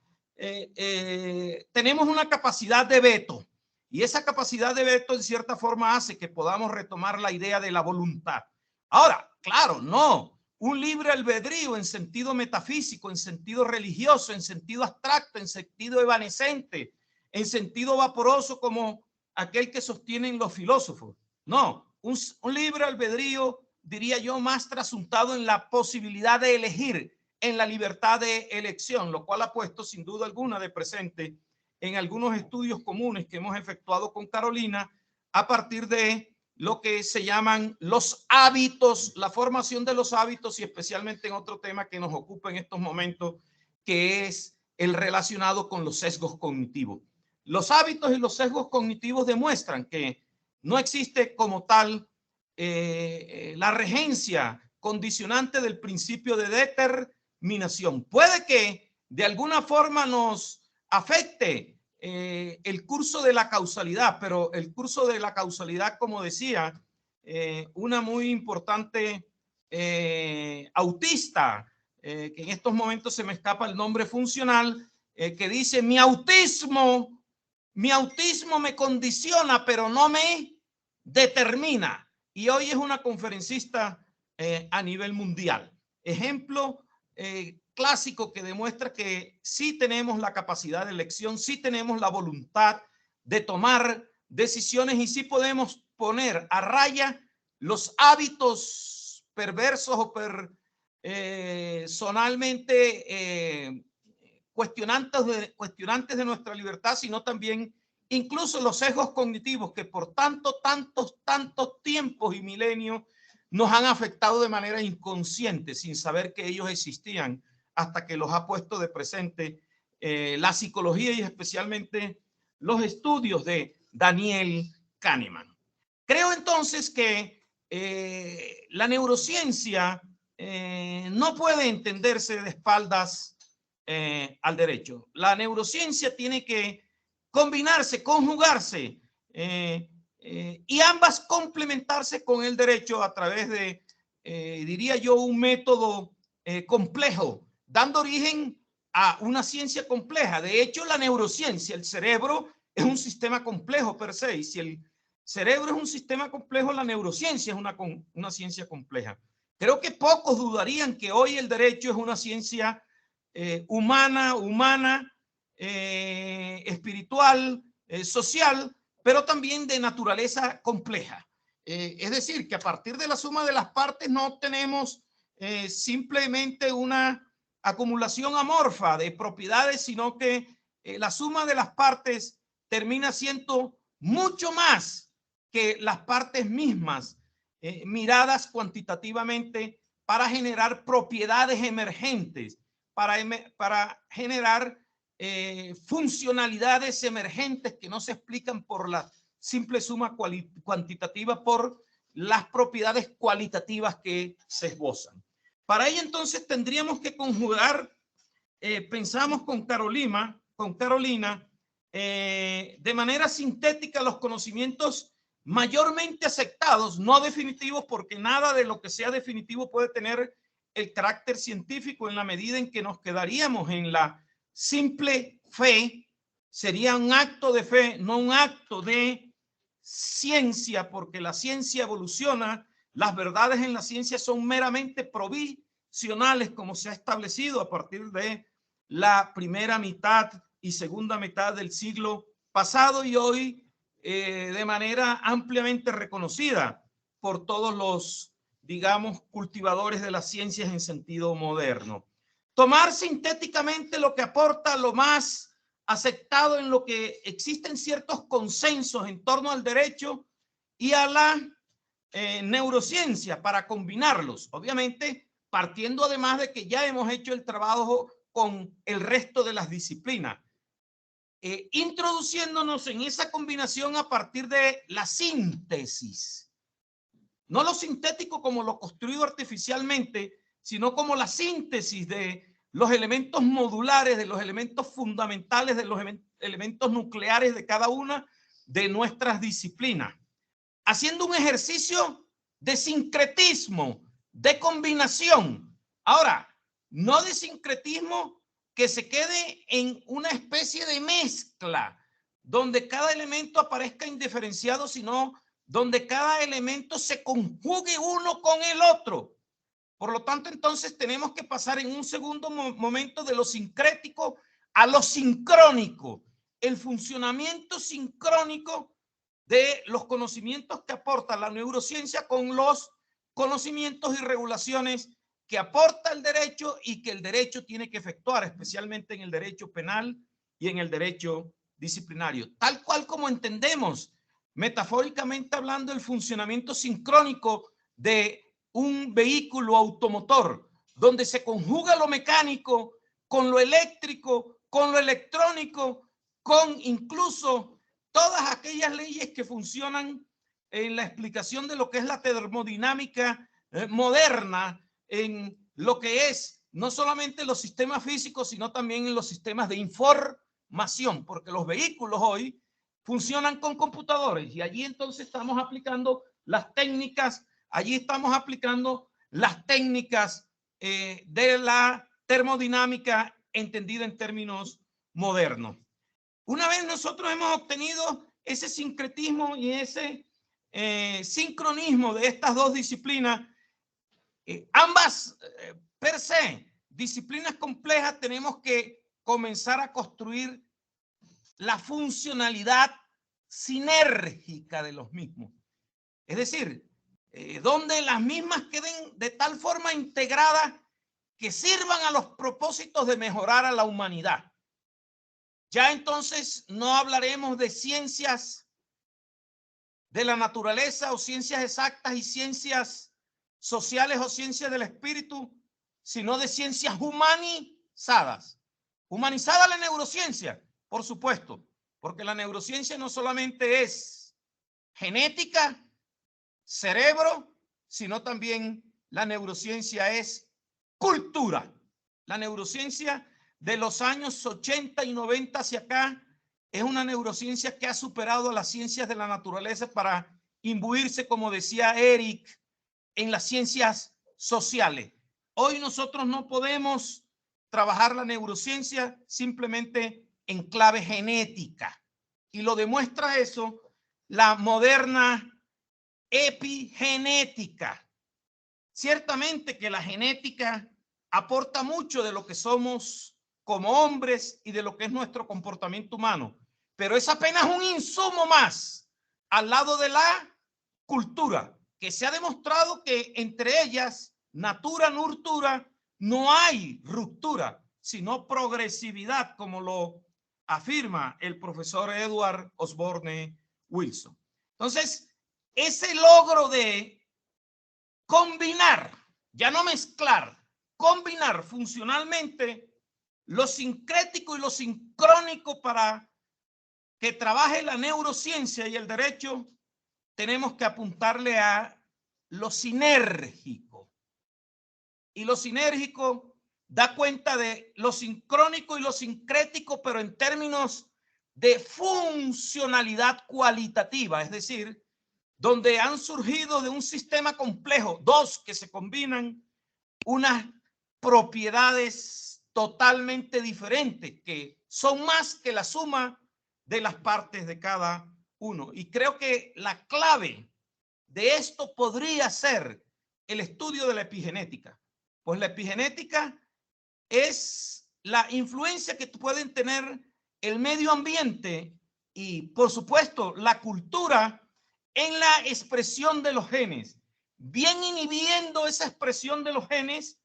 tenemos una capacidad de veto, y esa capacidad de veto en cierta forma hace que podamos retomar la idea de la voluntad. Ahora, claro, no, un libre albedrío en sentido metafísico, en sentido religioso, en sentido abstracto, en sentido evanescente, en sentido vaporoso como aquel que sostienen los filósofos. No, un libre albedrío, diría yo, más trasuntado en la posibilidad de elegir, en la libertad de elección, lo cual ha puesto sin duda alguna de presente en algunos estudios comunes que hemos efectuado con Carolina a partir de lo que se llaman los hábitos, la formación de los hábitos, y especialmente en otro tema que nos ocupa en estos momentos, que es el relacionado con los sesgos cognitivos. Los hábitos y los sesgos cognitivos demuestran que no existe como tal la regencia condicionante del principio de determinación. Puede que de alguna forma nos afecte el curso de la causalidad, pero el curso de la causalidad, como decía una muy importante autista, que en estos momentos se me escapa el nombre funcional, que dice: mi autismo me condiciona, pero no me determina. Y hoy es una conferencista a nivel mundial. Ejemplo clásico que demuestra que sí tenemos la capacidad de elección, sí tenemos la voluntad de tomar decisiones y sí podemos poner a raya los hábitos perversos o personalmente cuestionantes de nuestra libertad, sino también incluso los sesgos cognitivos que por tantos tiempos y milenios nos han afectado de manera inconsciente, sin saber que ellos existían, hasta que los ha puesto de presente la psicología y especialmente los estudios de Daniel Kahneman. Creo entonces que la neurociencia no puede entenderse de espaldas al derecho. La neurociencia tiene que combinarse, conjugarse y ambas complementarse con el derecho a través de, diría yo, un método complejo, dando origen a una ciencia compleja. De hecho, la neurociencia, el cerebro, es un sistema complejo per se, y si el cerebro es un sistema complejo, la neurociencia es una ciencia compleja. Creo que pocos dudarían que hoy el derecho es una ciencia humana, espiritual, social, pero también de naturaleza compleja. Es decir, que a partir de la suma de las partes no tenemos simplemente una acumulación amorfa de propiedades, sino que la suma de las partes termina siendo mucho más que las partes mismas, miradas cuantitativamente para generar propiedades emergentes, para generar funcionalidades emergentes que no se explican por la simple suma cuantitativa, por las propiedades cualitativas que se esbozan. Para ello entonces tendríamos que conjugar, pensamos con Carolina, de manera sintética los conocimientos mayormente aceptados, no definitivos, porque nada de lo que sea definitivo puede tener el carácter científico en la medida en que nos quedaríamos en la simple fe. Sería un acto de fe, no un acto de ciencia, porque la ciencia evoluciona. Las verdades en la ciencia son meramente provisionales, como se ha establecido a partir de la primera mitad y segunda mitad del siglo pasado, y hoy de manera ampliamente reconocida por todos los, digamos, cultivadores de las ciencias en sentido moderno. Tomar sintéticamente lo que aporta lo más aceptado, en lo que existen ciertos consensos en torno al derecho y a la neurociencia, para combinarlos, obviamente partiendo además de que ya hemos hecho el trabajo con el resto de las disciplinas, introduciéndonos en esa combinación a partir de la síntesis, no lo sintético como lo construido artificialmente, sino como la síntesis de los elementos modulares, de los elementos fundamentales, de los elementos nucleares de cada una de nuestras disciplinas, haciendo un ejercicio de sincretismo, de combinación. Ahora, no de sincretismo que se quede en una especie de mezcla, donde cada elemento aparezca indiferenciado, sino donde cada elemento se conjugue uno con el otro. Por lo tanto, entonces tenemos que pasar en un segundo momento de lo sincrético a lo sincrónico, el funcionamiento sincrónico de los conocimientos que aporta la neurociencia con los conocimientos y regulaciones que aporta el derecho y que el derecho tiene que efectuar, especialmente en el derecho penal y en el derecho disciplinario, tal cual como entendemos, metafóricamente hablando, el funcionamiento sincrónico de un vehículo automotor, donde se conjuga lo mecánico con lo eléctrico, con lo electrónico, con incluso todas aquellas leyes que funcionan en la explicación de lo que es la termodinámica moderna, en lo que es no solamente los sistemas físicos, sino también en los sistemas de información, porque los vehículos hoy funcionan con computadores, y allí entonces estamos aplicando las técnicas, de la termodinámica entendida en términos modernos. Una vez nosotros hemos obtenido ese sincretismo y ese sincronismo de estas dos disciplinas, ambas per se disciplinas complejas, tenemos que comenzar a construir la funcionalidad sinérgica de los mismos. Es decir, donde las mismas queden de tal forma integradas que sirvan a los propósitos de mejorar a la humanidad. Ya entonces no hablaremos de ciencias de la naturaleza o ciencias exactas y ciencias sociales o ciencias del espíritu, sino de ciencias humanizadas. Humanizada la neurociencia, por supuesto, porque la neurociencia no solamente es genética, cerebro, sino también la neurociencia es cultura. La neurociencia de los años 80 y 90 hacia acá, es una neurociencia que ha superado a las ciencias de la naturaleza para imbuirse, como decía Eric, en las ciencias sociales. Hoy nosotros no podemos trabajar la neurociencia simplemente en clave genética. Y lo demuestra eso la moderna epigenética. Ciertamente que la genética aporta mucho de lo que somos como hombres y de lo que es nuestro comportamiento humano, pero es apenas un insumo más al lado de la cultura, que se ha demostrado que entre ellas, natura, nurtura, no hay ruptura, sino progresividad, como lo afirma el profesor Edward Osborne Wilson. Entonces, ese logro de combinar, ya no mezclar, combinar funcionalmente lo sincrético y lo sincrónico para que trabaje la neurociencia y el derecho, tenemos que apuntarle a lo sinérgico. Y lo sinérgico da cuenta de lo sincrónico y lo sincrético, pero en términos de funcionalidad cualitativa, es decir, donde han surgido de un sistema complejo, dos que se combinan, unas propiedades totalmente diferentes, que son más que la suma de las partes de cada uno. Y creo que la clave de esto podría ser el estudio de la epigenética. Pues la epigenética es la influencia que pueden tener el medio ambiente y, por supuesto, la cultura en la expresión de los genes, bien inhibiendo esa expresión de los genes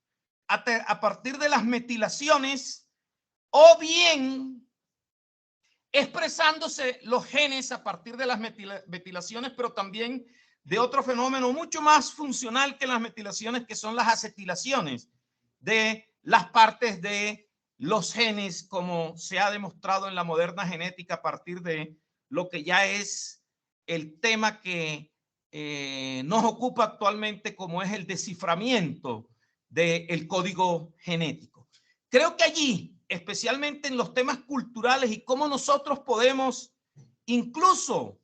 a partir de las metilaciones, o bien expresándose los genes a partir de las metilaciones, pero también de otro fenómeno mucho más funcional que las metilaciones, que son las acetilaciones de las partes de los genes, como se ha demostrado en la moderna genética a partir de lo que ya es el tema que nos ocupa actualmente, como es el desciframiento del código genético. Creo que allí, especialmente en los temas culturales y cómo nosotros podemos incluso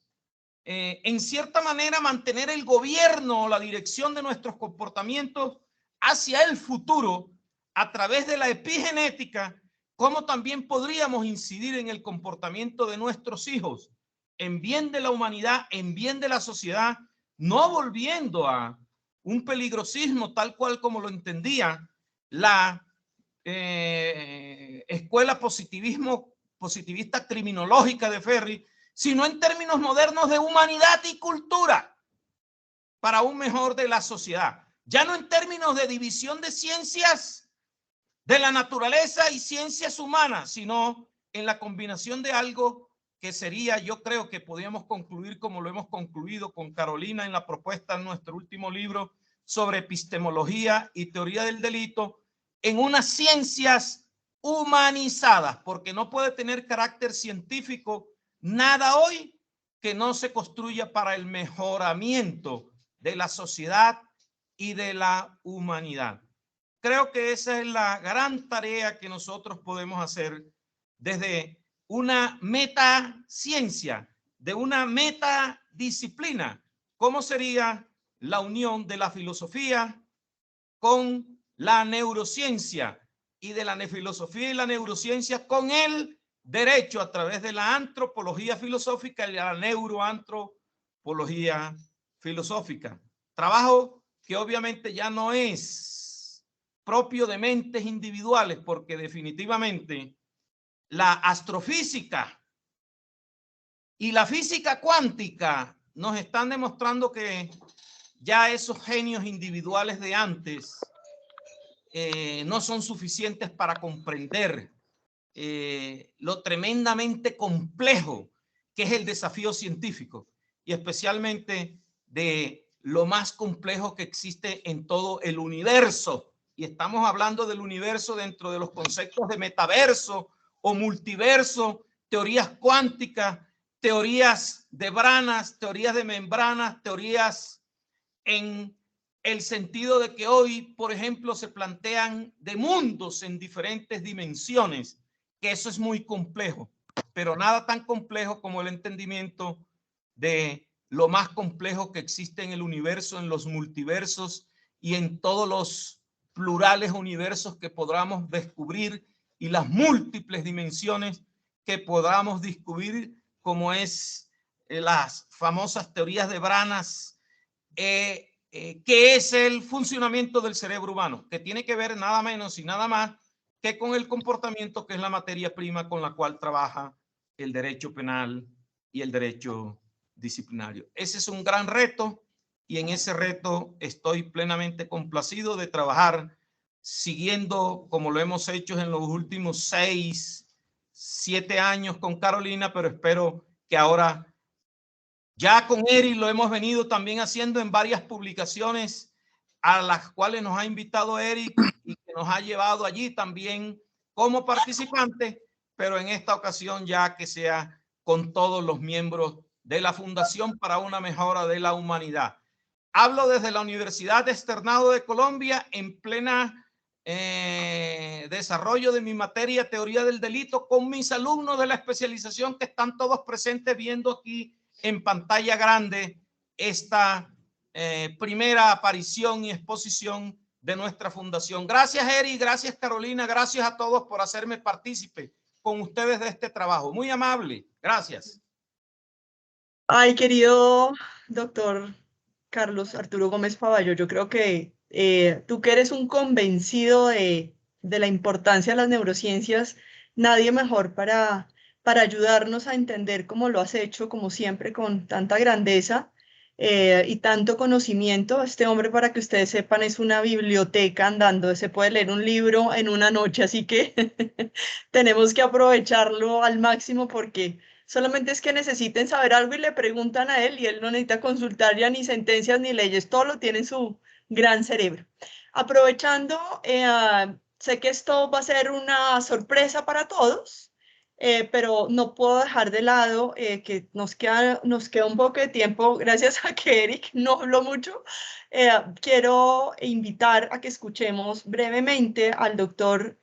en cierta manera mantener el gobierno o la dirección de nuestros comportamientos hacia el futuro a través de la epigenética, cómo también podríamos incidir en el comportamiento de nuestros hijos en bien de la humanidad, en bien de la sociedad, no volviendo a un peligrosismo tal cual como lo entendía la escuela positivista criminológica de Ferri, sino en términos modernos de humanidad y cultura para un mejor de la sociedad. Ya no en términos de división de ciencias de la naturaleza y ciencias humanas, sino en la combinación de algo que sería, yo creo que podríamos concluir como lo hemos concluido con Carolina en la propuesta en nuestro último libro sobre epistemología y teoría del delito, en unas ciencias humanizadas, porque no puede tener carácter científico nada hoy que no se construya para el mejoramiento de la sociedad y de la humanidad. Creo que esa es la gran tarea que nosotros podemos hacer desde una metaciencia, de una metadisciplina. ¿Cómo sería la unión de la filosofía con la neurociencia y de la filosofía y la neurociencia con el derecho a través de la antropología filosófica y la neuroantropología filosófica? Trabajo que obviamente ya no es propio de mentes individuales, porque definitivamente la astrofísica y la física cuántica nos están demostrando que ya esos genios individuales de antes no son suficientes para comprender lo tremendamente complejo que es el desafío científico, y especialmente de lo más complejo que existe en todo el universo. Y estamos hablando del universo dentro de los conceptos de metaverso o multiverso, teorías cuánticas, teorías de branas, teorías de membranas, teorías en el sentido de que hoy, por ejemplo, se plantean de mundos en diferentes dimensiones, que eso es muy complejo, pero nada tan complejo como el entendimiento de lo más complejo que existe en el universo, en los multiversos y en todos los plurales universos que podamos descubrir y las múltiples dimensiones que podamos descubrir, como es las famosas teorías de Branas, que es el funcionamiento del cerebro humano, que tiene que ver nada menos y nada más que con el comportamiento, que es la materia prima con la cual trabaja el derecho penal y el derecho disciplinario. Ese es un gran reto y en ese reto estoy plenamente complacido de trabajar siguiendo como lo hemos hecho en los últimos 6, 7 años con Carolina, pero espero que ahora ya con Eric lo hemos venido también haciendo en varias publicaciones a las cuales nos ha invitado Eric y que nos ha llevado allí también como participante, pero en esta ocasión ya que sea con todos los miembros de la Fundación para una Mejora de la Humanidad. Hablo desde la Universidad Externado de Colombia en plena desarrollo de mi materia Teoría del Delito con mis alumnos de la especialización que están todos presentes viendo aquí en pantalla grande esta primera aparición y exposición de nuestra fundación. Gracias, Eri, gracias, Carolina, gracias a todos por hacerme partícipe con ustedes de este trabajo. Muy amable, gracias. Ay, querido doctor Carlos Arturo Gómez Paballo, yo creo que tú que eres un convencido de la importancia de las neurociencias, nadie mejor para ayudarnos a entender cómo lo has hecho, como siempre, con tanta grandeza y tanto conocimiento. Este hombre, para que ustedes sepan, es una biblioteca andando, se puede leer un libro en una noche, así que tenemos que aprovecharlo al máximo porque solamente es que necesiten saber algo y le preguntan a él y él no necesita consultar ya ni sentencias ni leyes, todo lo tiene en su gran cerebro. Aprovechando, sé que esto va a ser una sorpresa para todos, pero no puedo dejar de lado que nos queda un poco de tiempo, gracias a que Eric no habló mucho. Quiero invitar a que escuchemos brevemente al doctor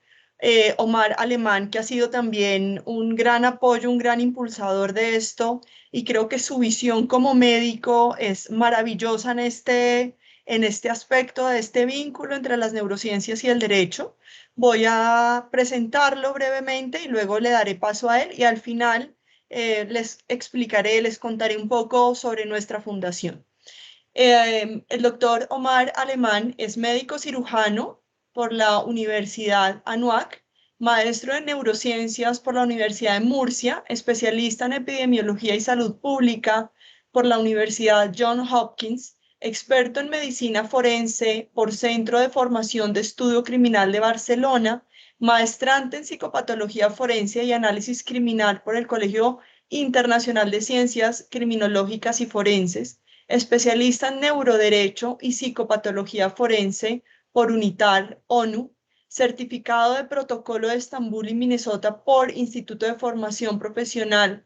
Omar Alemán, que ha sido también un gran apoyo, un gran impulsador de esto, y creo que su visión como médico es maravillosa en este aspecto de este vínculo entre las neurociencias y el derecho. Voy a presentarlo brevemente y luego le daré paso a él y al final les explicaré, les contaré un poco sobre nuestra fundación. El doctor Omar Alemán es médico cirujano por la Universidad Anuak, maestro en neurociencias por la Universidad de Murcia, especialista en epidemiología y salud pública por la Universidad Johns Hopkins, experto en medicina forense por Centro de Formación de Estudio Criminal de Barcelona, maestrante en psicopatología forense y análisis criminal por el Colegio Internacional de Ciencias Criminológicas y Forenses, especialista en neuroderecho y psicopatología forense por UNITAR, ONU, certificado de protocolo de Estambul y Minnesota por Instituto de Formación Profesional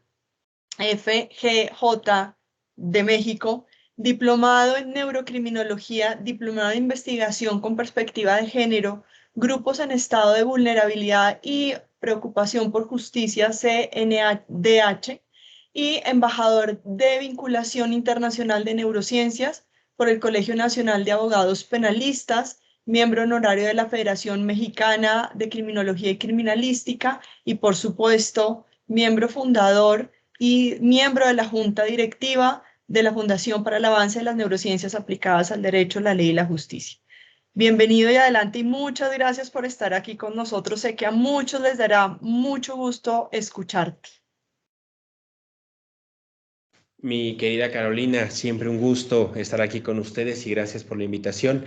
FGJ de México, diplomado en neurocriminología, diplomado en investigación con perspectiva de género, grupos en estado de vulnerabilidad y preocupación por justicia CNDH, y embajador de vinculación internacional de neurociencias por el Colegio Nacional de Abogados Penalistas, miembro honorario de la Federación Mexicana de Criminología y Criminalística y, por supuesto, miembro fundador y miembro de la Junta Directiva de la Fundación para el Avance de las Neurociencias Aplicadas al Derecho, la Ley y la Justicia. Bienvenido y adelante y muchas gracias por estar aquí con nosotros. Sé que a muchos les dará mucho gusto escucharte. Mi querida Carolina, siempre un gusto estar aquí con ustedes y gracias por la invitación.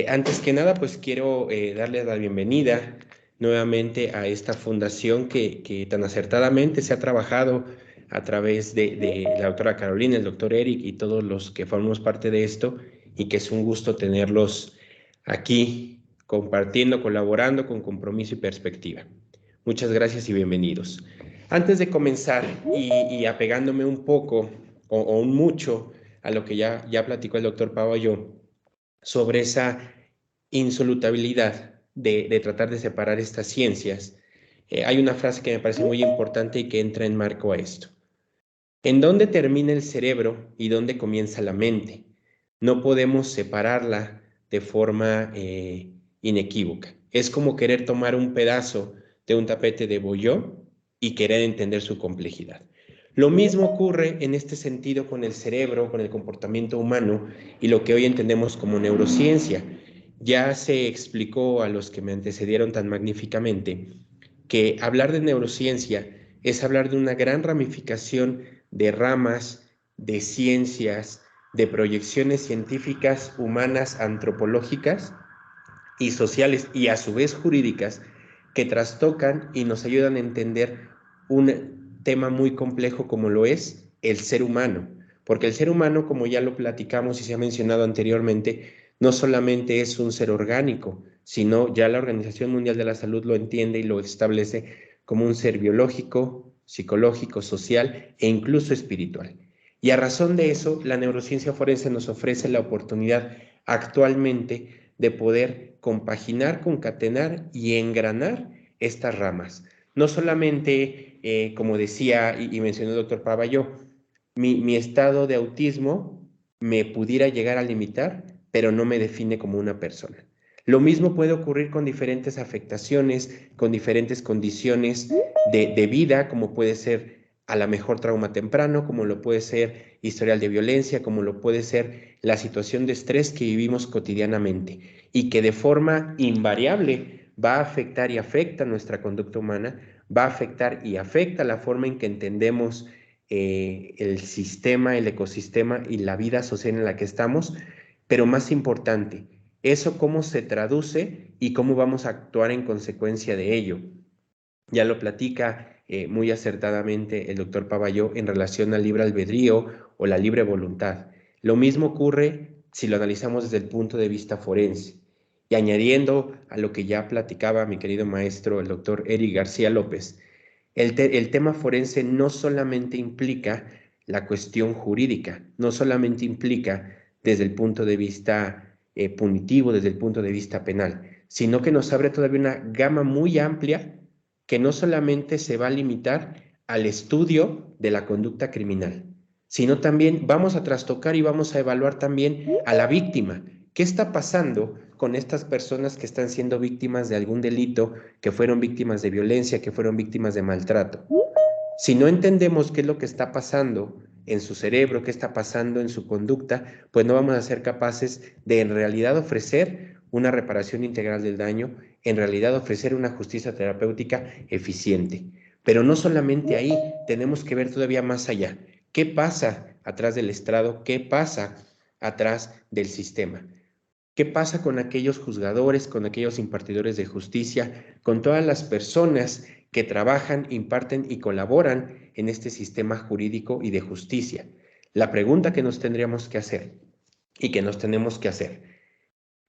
Antes que nada, pues quiero darles la bienvenida nuevamente a esta fundación que tan acertadamente se ha trabajado a través de la doctora Carolina, el doctor Eric y todos los que formamos parte de esto, y que es un gusto tenerlos aquí compartiendo, colaborando con compromiso y perspectiva. Muchas gracias y bienvenidos. Antes de comenzar y apegándome un poco o mucho a lo que ya platicó el doctor Paballo sobre esa insolutabilidad de tratar de separar estas ciencias, hay una frase que me parece muy importante y que entra en marco a esto. ¿En dónde termina el cerebro y dónde comienza la mente? No podemos separarla de forma inequívoca. Es como querer tomar un pedazo de un tapete de boyó y querer entender su complejidad. Lo mismo ocurre en este sentido con el cerebro, con el comportamiento humano y lo que hoy entendemos como neurociencia. Ya se explicó a los que me antecedieron tan magníficamente que hablar de neurociencia es hablar de una gran ramificación de ramas, de ciencias, de proyecciones científicas, humanas, antropológicas y sociales y a su vez jurídicas que trastocan y nos ayudan a entender un tema muy complejo como lo es el ser humano. Porque el ser humano, como ya lo platicamos y se ha mencionado anteriormente, no solamente es un ser orgánico, sino ya la Organización Mundial de la Salud lo entiende y lo establece como un ser biológico, psicológico, social e incluso espiritual. Y a razón de eso, la neurociencia forense nos ofrece la oportunidad actualmente de poder compaginar, concatenar y engranar estas ramas. No solamente, como decía y mencionó el doctor Paballó, mi estado de autismo me pudiera llegar a limitar, pero no me define como una persona. Lo mismo puede ocurrir con diferentes afectaciones, con diferentes condiciones de vida, como puede ser a lo mejor trauma temprano, como lo puede ser historial de violencia, como lo puede ser la situación de estrés que vivimos cotidianamente y que de forma invariable va a afectar y afecta nuestra conducta humana, va a afectar y afecta la forma en que entendemos el sistema, el ecosistema y la vida social en la que estamos, pero más importante, eso cómo se traduce y cómo vamos a actuar en consecuencia de ello. Ya lo platica muy acertadamente el doctor Paballó en relación al libre albedrío o la libre voluntad. Lo mismo ocurre si lo analizamos desde el punto de vista forense. Y añadiendo a lo que ya platicaba mi querido maestro, el doctor Eric García López, el tema forense no solamente implica la cuestión jurídica, no solamente implica desde el punto de vista punitivo, desde el punto de vista penal, sino que nos abre todavía una gama muy amplia que no solamente se va a limitar al estudio de la conducta criminal, sino también vamos a trastocar y vamos a evaluar también a la víctima. ¿Qué está pasando con estas personas que están siendo víctimas de algún delito, que fueron víctimas de violencia, que fueron víctimas de maltrato? Si no entendemos qué es lo que está pasando en su cerebro, qué está pasando en su conducta, pues no vamos a ser capaces de en realidad ofrecer una reparación integral del daño, en realidad ofrecer una justicia terapéutica eficiente. Pero no solamente ahí, tenemos que ver todavía más allá. ¿Qué pasa atrás del estrado? ¿Qué pasa atrás del sistema? ¿Qué pasa con aquellos juzgadores, con aquellos impartidores de justicia, con todas las personas que trabajan, imparten y colaboran en este sistema jurídico y de justicia? La pregunta que nos tendríamos que hacer y que nos tenemos que hacer,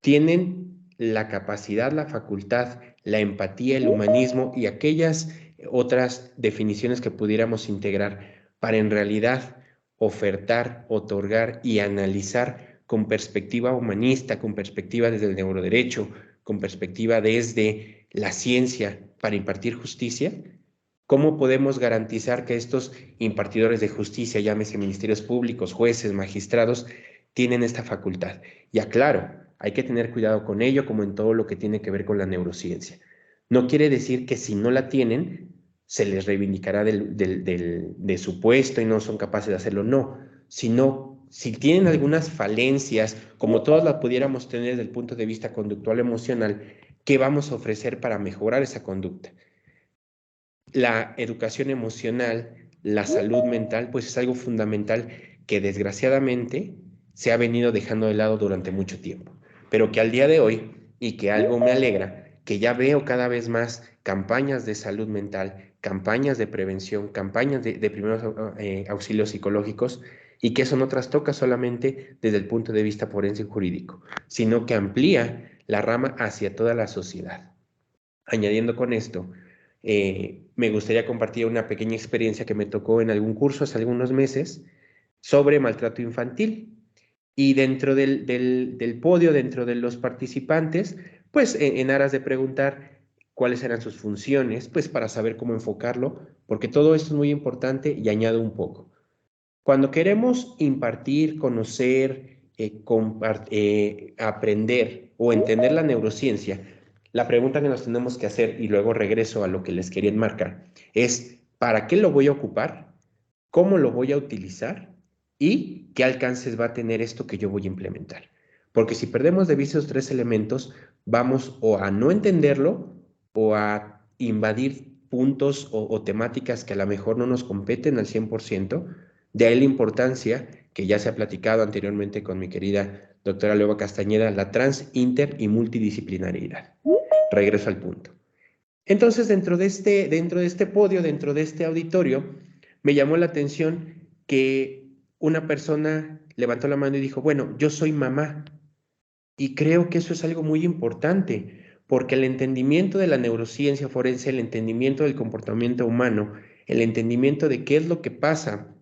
¿tienen la capacidad, la facultad, la empatía, el humanismo y aquellas otras definiciones que pudiéramos integrar para en realidad ofertar, otorgar y analizar con perspectiva humanista, con perspectiva desde el neuroderecho, con perspectiva desde la ciencia para impartir justicia? ¿Cómo podemos garantizar que estos impartidores de justicia, llámese ministerios públicos, jueces, magistrados, tienen esta facultad? Y aclaro, hay que tener cuidado con ello, como en todo lo que tiene que ver con la neurociencia. No quiere decir que si no la tienen, se les reivindicará de su puesto y no son capaces de hacerlo, no, sino si tienen algunas falencias, como todos las pudiéramos tener desde el punto de vista conductual emocional, ¿qué vamos a ofrecer para mejorar esa conducta? La educación emocional, la salud mental, pues es algo fundamental que desgraciadamente se ha venido dejando de lado durante mucho tiempo, pero que al día de hoy, y que algo me alegra, que ya veo cada vez más campañas de salud mental, campañas de prevención, campañas de primeros auxilios psicológicos, y que eso no trastoca solamente desde el punto de vista forense y jurídico, sino que amplía la rama hacia toda la sociedad. Añadiendo con esto, me gustaría compartir una pequeña experiencia que me tocó en algún curso hace algunos meses sobre maltrato infantil. Y dentro del podio, dentro de los participantes, pues en aras de preguntar cuáles eran sus funciones, pues para saber cómo enfocarlo, porque todo esto es muy importante y añado un poco. Cuando queremos impartir, conocer, aprender o entender la neurociencia, la pregunta que nos tenemos que hacer, y luego regreso a lo que les quería enmarcar, es ¿para qué lo voy a ocupar? ¿Cómo lo voy a utilizar? ¿Y qué alcances va a tener esto que yo voy a implementar? Porque si perdemos de vista esos tres elementos, vamos o a no entenderlo o a invadir puntos o temáticas que a lo mejor no nos competen al 100%. De ahí la importancia, que ya se ha platicado anteriormente con mi querida doctora Lueva Castañeda, la trans, inter y multidisciplinariedad. Regreso al punto. Entonces, dentro de este podio, dentro de este auditorio, me llamó la atención que una persona levantó la mano y dijo, bueno, yo soy mamá. Y creo que eso es algo muy importante, porque el entendimiento de la neurociencia forense, el entendimiento del comportamiento humano, el entendimiento de qué es lo que pasa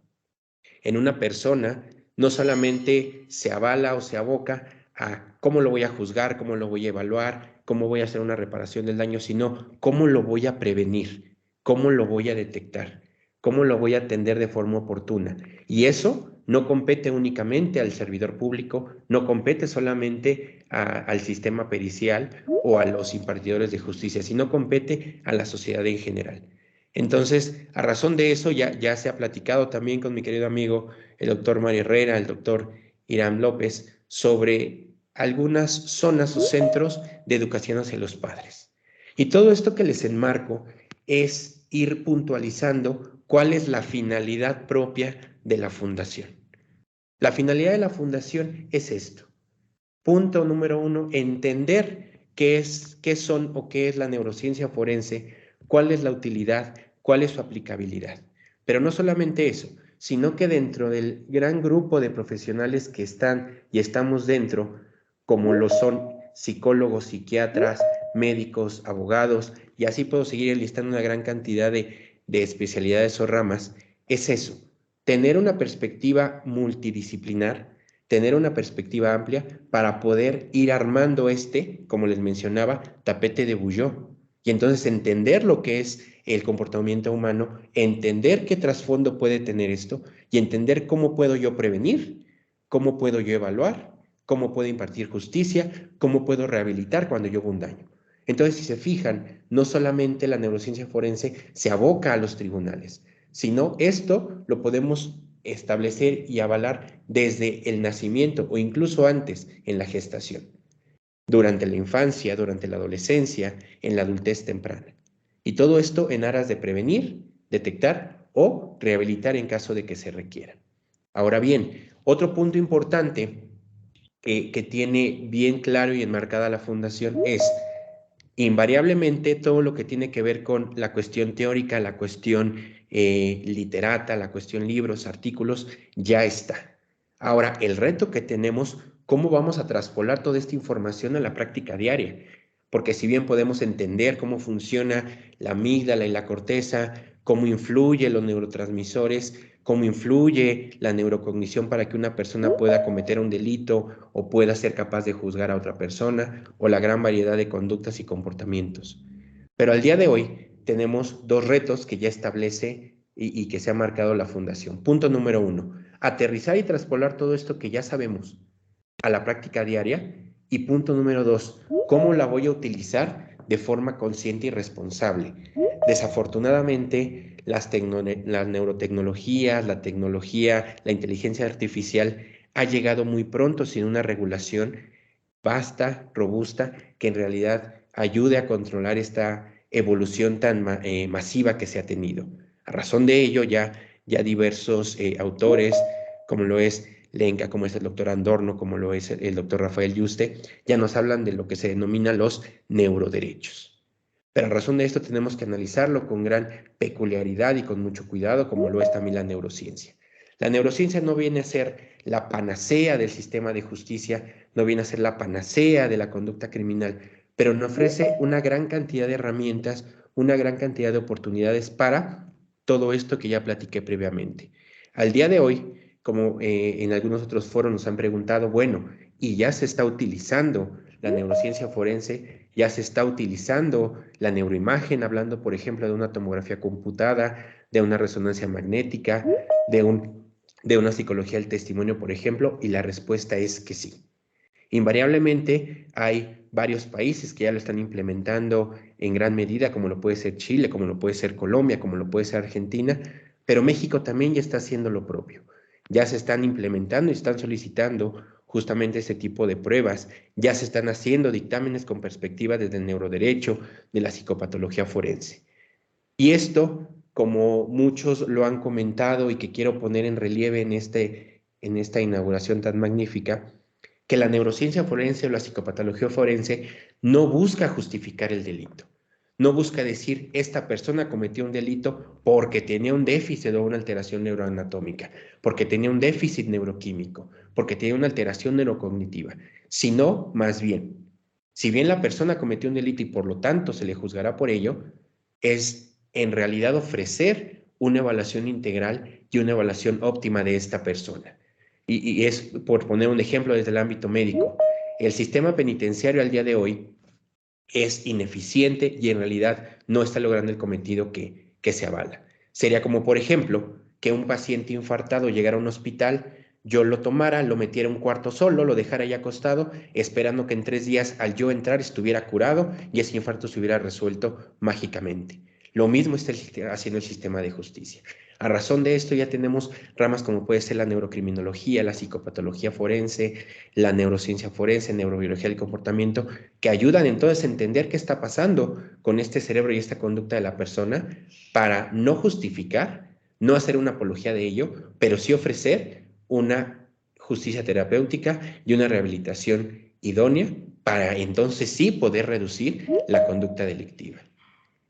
en una persona, no solamente se avala o se aboca a cómo lo voy a juzgar, cómo lo voy a evaluar, cómo voy a hacer una reparación del daño, sino cómo lo voy a prevenir, cómo lo voy a detectar, cómo lo voy a atender de forma oportuna. Y eso no compete únicamente al servidor público, no compete solamente al sistema pericial o a los impartidores de justicia, sino compete a la sociedad en general. Entonces, a razón de eso, ya se ha platicado también con mi querido amigo, el doctor Mario Herrera, el doctor Irán López, sobre algunas zonas o centros de educación hacia los padres. Y todo esto que les enmarco es ir puntualizando cuál es la finalidad propia de la fundación. La finalidad de la fundación es esto. Punto número 1, entender qué son o qué es la neurociencia forense, cuál es la utilidad, cuál es su aplicabilidad. Pero no solamente eso, sino que dentro del gran grupo de profesionales que están y estamos dentro, como lo son psicólogos, psiquiatras, médicos, abogados, y así puedo seguir enlistando una gran cantidad de especialidades o ramas, es eso, tener una perspectiva multidisciplinar, tener una perspectiva amplia para poder ir armando como les mencionaba, tapete de Bouillot. Y entonces entender lo que es el comportamiento humano, entender qué trasfondo puede tener esto y entender cómo puedo yo prevenir, cómo puedo yo evaluar, cómo puedo impartir justicia, cómo puedo rehabilitar cuando yo hago un daño. Entonces, si se fijan, no solamente la neurociencia forense se aboca a los tribunales, sino esto lo podemos establecer y avalar desde el nacimiento o incluso antes en la gestación, durante la infancia, durante la adolescencia, en la adultez temprana. Y todo esto en aras de prevenir, detectar o rehabilitar en caso de que se requiera. Ahora bien, otro punto importante que tiene bien claro y enmarcada la fundación es invariablemente todo lo que tiene que ver con la cuestión teórica, la cuestión literata, la cuestión libros, artículos, ya está. Ahora, el reto que tenemos, ¿cómo vamos a traspolar toda esta información a la práctica diaria? Porque si bien podemos entender cómo funciona la amígdala y la corteza, cómo influye los neurotransmisores, cómo influye la neurocognición para que una persona pueda cometer un delito o pueda ser capaz de juzgar a otra persona, o la gran variedad de conductas y comportamientos. Pero al día de hoy tenemos dos retos que ya establece y que se ha marcado la Fundación. Punto número 1, aterrizar y traspolar todo esto que ya sabemos a la práctica diaria. Y punto número 2, ¿cómo la voy a utilizar de forma consciente y responsable? Desafortunadamente, las neurotecnologías, la tecnología, la inteligencia artificial ha llegado muy pronto sin una regulación vasta, robusta, que en realidad ayude a controlar esta evolución tan masiva que se ha tenido. A razón de ello, ya diversos autores, como lo es Lenca, como es el doctor Andorno, como lo es el doctor Rafael Yuste, ya nos hablan de lo que se denomina los neuroderechos. Pero a razón de esto tenemos que analizarlo con gran peculiaridad y con mucho cuidado, como lo es también la neurociencia. La neurociencia no viene a ser la panacea del sistema de justicia, no viene a ser la panacea de la conducta criminal, pero nos ofrece una gran cantidad de herramientas, una gran cantidad de oportunidades para todo esto que ya platiqué previamente. Al día de hoy, como en algunos otros foros nos han preguntado, bueno, y ya se está utilizando la neurociencia forense, ya se está utilizando la neuroimagen, hablando, por ejemplo, de una tomografía computada, de una resonancia magnética, de una psicología del testimonio, por ejemplo, y la respuesta es que sí. Invariablemente hay varios países que ya lo están implementando en gran medida, como lo puede ser Chile, como lo puede ser Colombia, como lo puede ser Argentina, pero México también ya está haciendo lo propio. Ya se están implementando y están solicitando justamente ese tipo de pruebas. Ya se están haciendo dictámenes con perspectiva desde el neuroderecho, de la psicopatología forense. Y esto, como muchos lo han comentado y que quiero poner en relieve en esta inauguración tan magnífica, que la neurociencia forense o la psicopatología forense no busca justificar el delito. No busca decir, esta persona cometió un delito porque tenía un déficit o una alteración neuroanatómica, porque tenía un déficit neuroquímico, porque tenía una alteración neurocognitiva, sino más bien, si bien la persona cometió un delito y por lo tanto se le juzgará por ello, es en realidad ofrecer una evaluación integral y una evaluación óptima de esta persona. Y es, por poner un ejemplo desde el ámbito médico, el sistema penitenciario al día de hoy es ineficiente y en realidad no está logrando el cometido que se avala. Sería como, por ejemplo, que un paciente infartado llegara a un hospital, yo lo tomara, lo metiera en un cuarto solo, lo dejara ahí acostado, esperando que en 3 días al yo entrar estuviera curado y ese infarto se hubiera resuelto mágicamente. Lo mismo está haciendo el sistema de justicia. A razón de esto ya tenemos ramas como puede ser la neurocriminología, la psicopatología forense, la neurociencia forense, neurobiología del comportamiento, que ayudan entonces a entender qué está pasando con este cerebro y esta conducta de la persona para no justificar, no hacer una apología de ello, pero sí ofrecer una justicia terapéutica y una rehabilitación idónea para entonces sí poder reducir la conducta delictiva.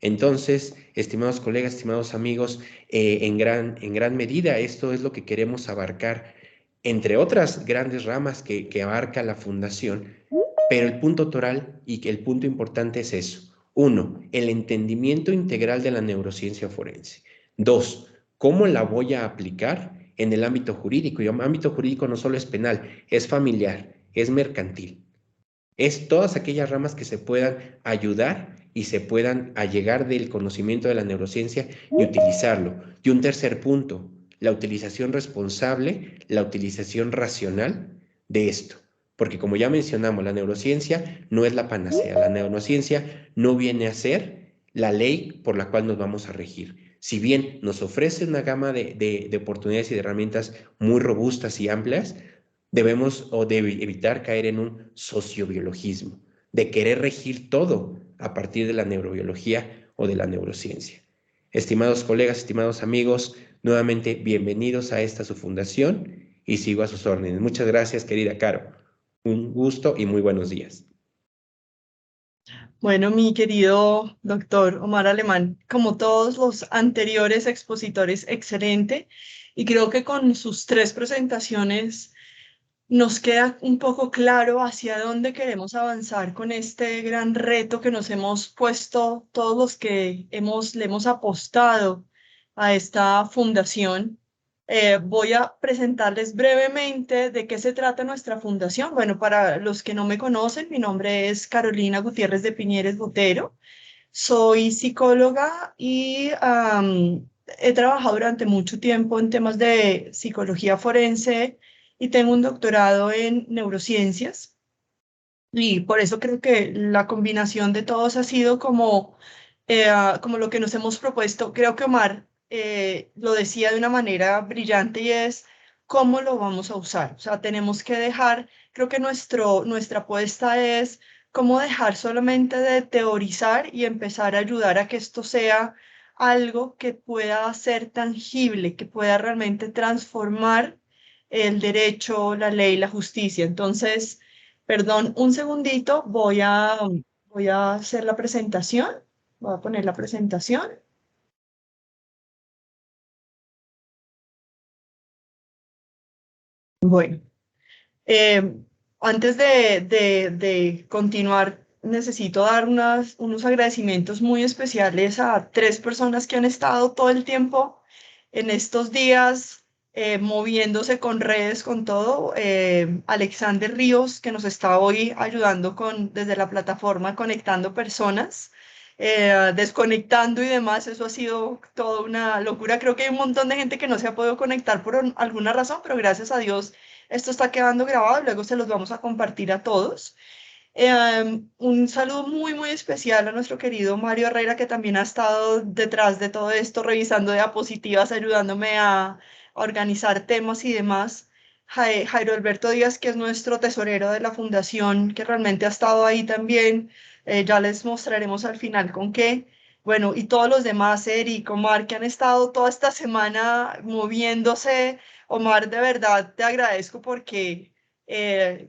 Entonces, estimados colegas, estimados amigos, en gran medida esto es lo que queremos abarcar, entre otras grandes ramas que abarca la fundación, pero el punto toral y que el punto importante es eso. 1, el entendimiento integral de la neurociencia forense. 2, ¿cómo la voy a aplicar en el ámbito jurídico? Y el ámbito jurídico no solo es penal, es familiar, es mercantil. Es todas aquellas ramas que se puedan ayudar y se puedan allegar del conocimiento de la neurociencia y utilizarlo. Y un tercer punto, la utilización responsable, la utilización racional de esto. Porque como ya mencionamos, la neurociencia no es la panacea. La neurociencia no viene a ser la ley por la cual nos vamos a regir. Si bien nos ofrece una gama de oportunidades y de herramientas muy robustas y amplias, debemos o de evitar caer en un sociobiologismo, de querer regir todo a partir de la neurobiología o de la neurociencia. Estimados colegas, estimados amigos, nuevamente bienvenidos a esta su fundación y sigo a sus órdenes. Muchas gracias, querida Caro. Un gusto y muy buenos días. Bueno, mi querido doctor Omar Alemán, como todos los anteriores expositores, excelente. Y creo que con sus 3 presentaciones nos queda un poco claro hacia dónde queremos avanzar con este gran reto que nos hemos puesto todos los que le hemos apostado a esta fundación. Voy a presentarles brevemente de qué se trata nuestra fundación. Bueno, para los que no me conocen, mi nombre es Carolina Gutiérrez de Piñeres Botero. Soy psicóloga y he trabajado durante mucho tiempo en temas de psicología forense y tengo un doctorado en neurociencias. Y por eso creo que la combinación de todos ha sido como lo que nos hemos propuesto. Creo que Omar lo decía de una manera brillante y es cómo lo vamos a usar. O sea, tenemos que dejar, creo que nuestra apuesta es cómo dejar solamente de teorizar y empezar a ayudar a que esto sea algo que pueda ser tangible, que pueda realmente transformar el derecho, la ley, la justicia. Entonces, perdón, un segundito, voy a hacer la presentación. Voy a poner la presentación. Bueno, eh, antes de continuar, necesito dar unos agradecimientos muy especiales a 3 personas que han estado todo el tiempo en estos días moviéndose con redes, con todo. Alexander Ríos, que nos está hoy ayudando desde la plataforma, conectando personas, desconectando y demás. Eso ha sido toda una locura. Creo que hay un montón de gente que no se ha podido conectar por alguna razón, pero gracias a Dios esto está quedando grabado y luego se los vamos a compartir a todos. Un saludo muy, muy especial a nuestro querido Mario Herrera, que también ha estado detrás de todo esto, revisando diapositivas, ayudándome a organizar temas y demás. Jairo Alberto Díaz, que es nuestro tesorero de la fundación, que realmente ha estado ahí también. Ya les mostraremos al final con qué. Bueno, y todos los demás, Eric, Omar, que han estado toda esta semana moviéndose. Omar, de verdad te agradezco porque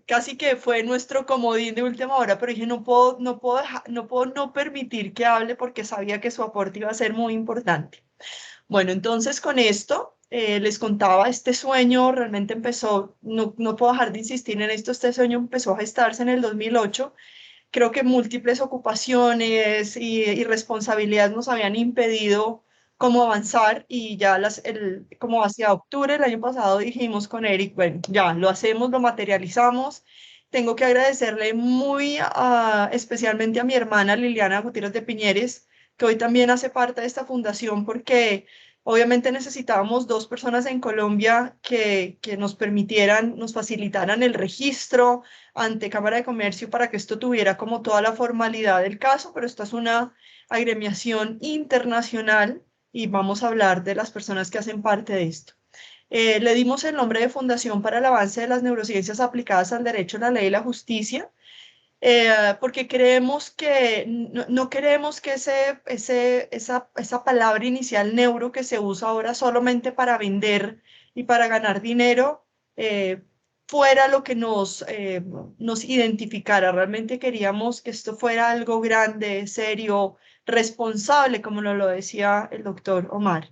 casi que fue nuestro comodín de última hora, pero dije, no puedo no permitir que hable porque sabía que su aporte iba a ser muy importante. Bueno, entonces con esto les contaba, este sueño realmente empezó, no puedo dejar de insistir en esto, este sueño empezó a gestarse en el 2008. Creo que múltiples ocupaciones y responsabilidades nos habían impedido cómo avanzar y ya como hacia octubre del año pasado dijimos con Eric, bueno, ya lo hacemos, lo materializamos. Tengo que agradecerle muy especialmente a mi hermana Liliana Gutiérrez de Piñeres, que hoy también hace parte de esta fundación porque obviamente necesitábamos dos personas en Colombia que nos permitieran, nos facilitaran el registro ante Cámara de Comercio para que esto tuviera como toda la formalidad del caso, pero esta es una agremiación internacional y vamos a hablar de las personas que hacen parte de esto. Le dimos el nombre de Fundación para el Avance de las Neurociencias Aplicadas al Derecho, la Ley y la Justicia, porque creemos que no queremos que esa palabra inicial neuro que se usa ahora solamente para vender y para ganar dinero, fuera lo que nos identificara. Realmente queríamos que esto fuera algo grande, serio, responsable, como nos lo decía el doctor Omar.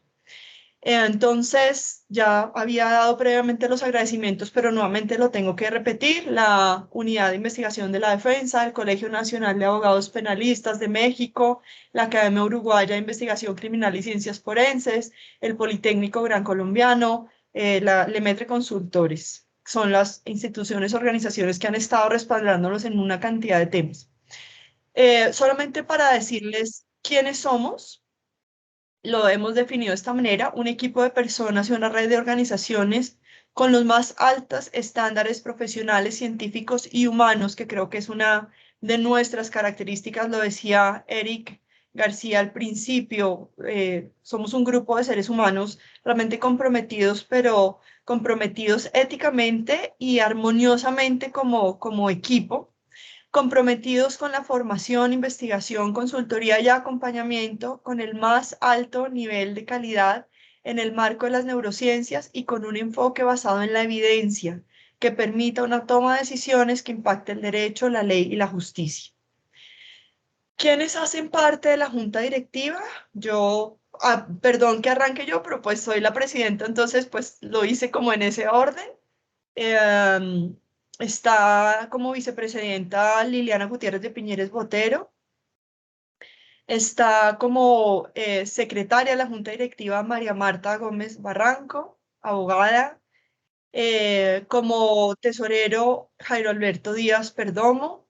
Entonces, ya había dado previamente los agradecimientos, pero nuevamente lo tengo que repetir. La Unidad de Investigación de la Defensa, el Colegio Nacional de Abogados Penalistas de México, la Academia Uruguaya de Investigación Criminal y Ciencias Forenses, el Politécnico Gran Colombiano, la Lemetre Consultores. Son las instituciones, organizaciones que han estado respaldándonos en una cantidad de temas. Solamente para decirles quiénes somos. Lo hemos definido de esta manera: un equipo de personas y una red de organizaciones con los más altos estándares profesionales, científicos y humanos, que creo que es una de nuestras características, lo decía Eric García al principio. Somos un grupo de seres humanos realmente comprometidos, pero comprometidos éticamente y armoniosamente como equipo, comprometidos con la formación, investigación, consultoría y acompañamiento con el más alto nivel de calidad en el marco de las neurociencias y con un enfoque basado en la evidencia que permita una toma de decisiones que impacte el derecho, la ley y la justicia. ¿Quiénes hacen parte de la junta directiva? Perdón que arranque yo, pero pues soy la presidenta, entonces pues lo hice como en ese orden. Está como vicepresidenta Liliana Gutiérrez de Piñeres Botero. Está como secretaria de la Junta Directiva María Marta Gómez Barranco, abogada. Como tesorero Jairo Alberto Díaz Perdomo.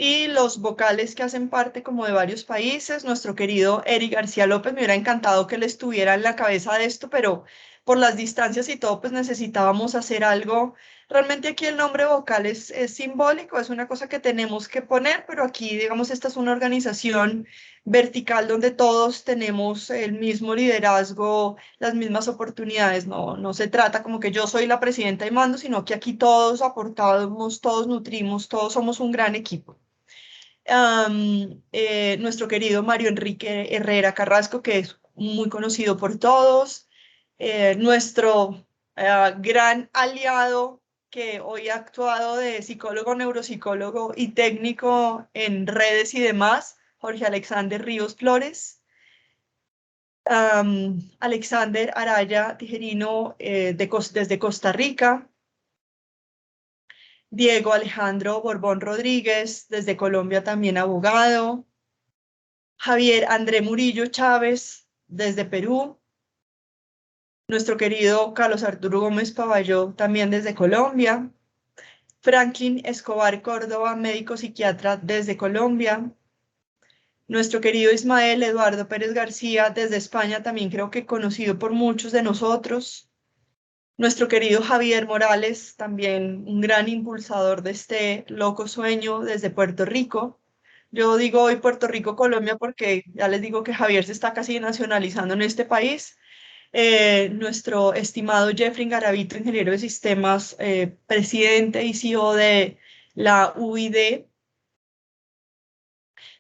Y los vocales que hacen parte como de varios países, nuestro querido Eric García López. Me hubiera encantado que él estuviera en la cabeza de esto, pero por las distancias y todo, pues necesitábamos hacer algo. Realmente aquí el nombre vocal es simbólico, es una cosa que tenemos que poner, pero aquí, digamos, esta es una organización vertical donde todos tenemos el mismo liderazgo, las mismas oportunidades. No se trata como que yo soy la presidenta y mando, sino que aquí todos aportamos, todos nutrimos, todos somos un gran equipo. Nuestro querido Mario Enrique Herrera Carrasco, que es muy conocido por todos, nuestro gran aliado, que hoy ha actuado de psicólogo, neuropsicólogo y técnico en redes y demás, Jorge Alexander Ríos Flores. Alexander Araya Tijerino desde Costa Rica. Diego Alejandro Borbón Rodríguez, desde Colombia, también abogado. Javier André Murillo Chávez, desde Perú. nuestro querido Carlos Arturo Gómez Pavalló, también desde Colombia, Franklin Escobar Córdoba, médico psiquiatra desde Colombia, nuestro querido Ismael Eduardo Pérez García desde España, también creo que conocido por muchos de nosotros, nuestro querido Javier Morales, también un gran impulsador de este loco sueño desde Puerto Rico. Yo digo hoy Puerto Rico, Colombia, porque ya les digo que Javier se está casi nacionalizando en este país. Nuestro estimado Jeffrey Garavito, ingeniero de sistemas, presidente y CEO de la UID,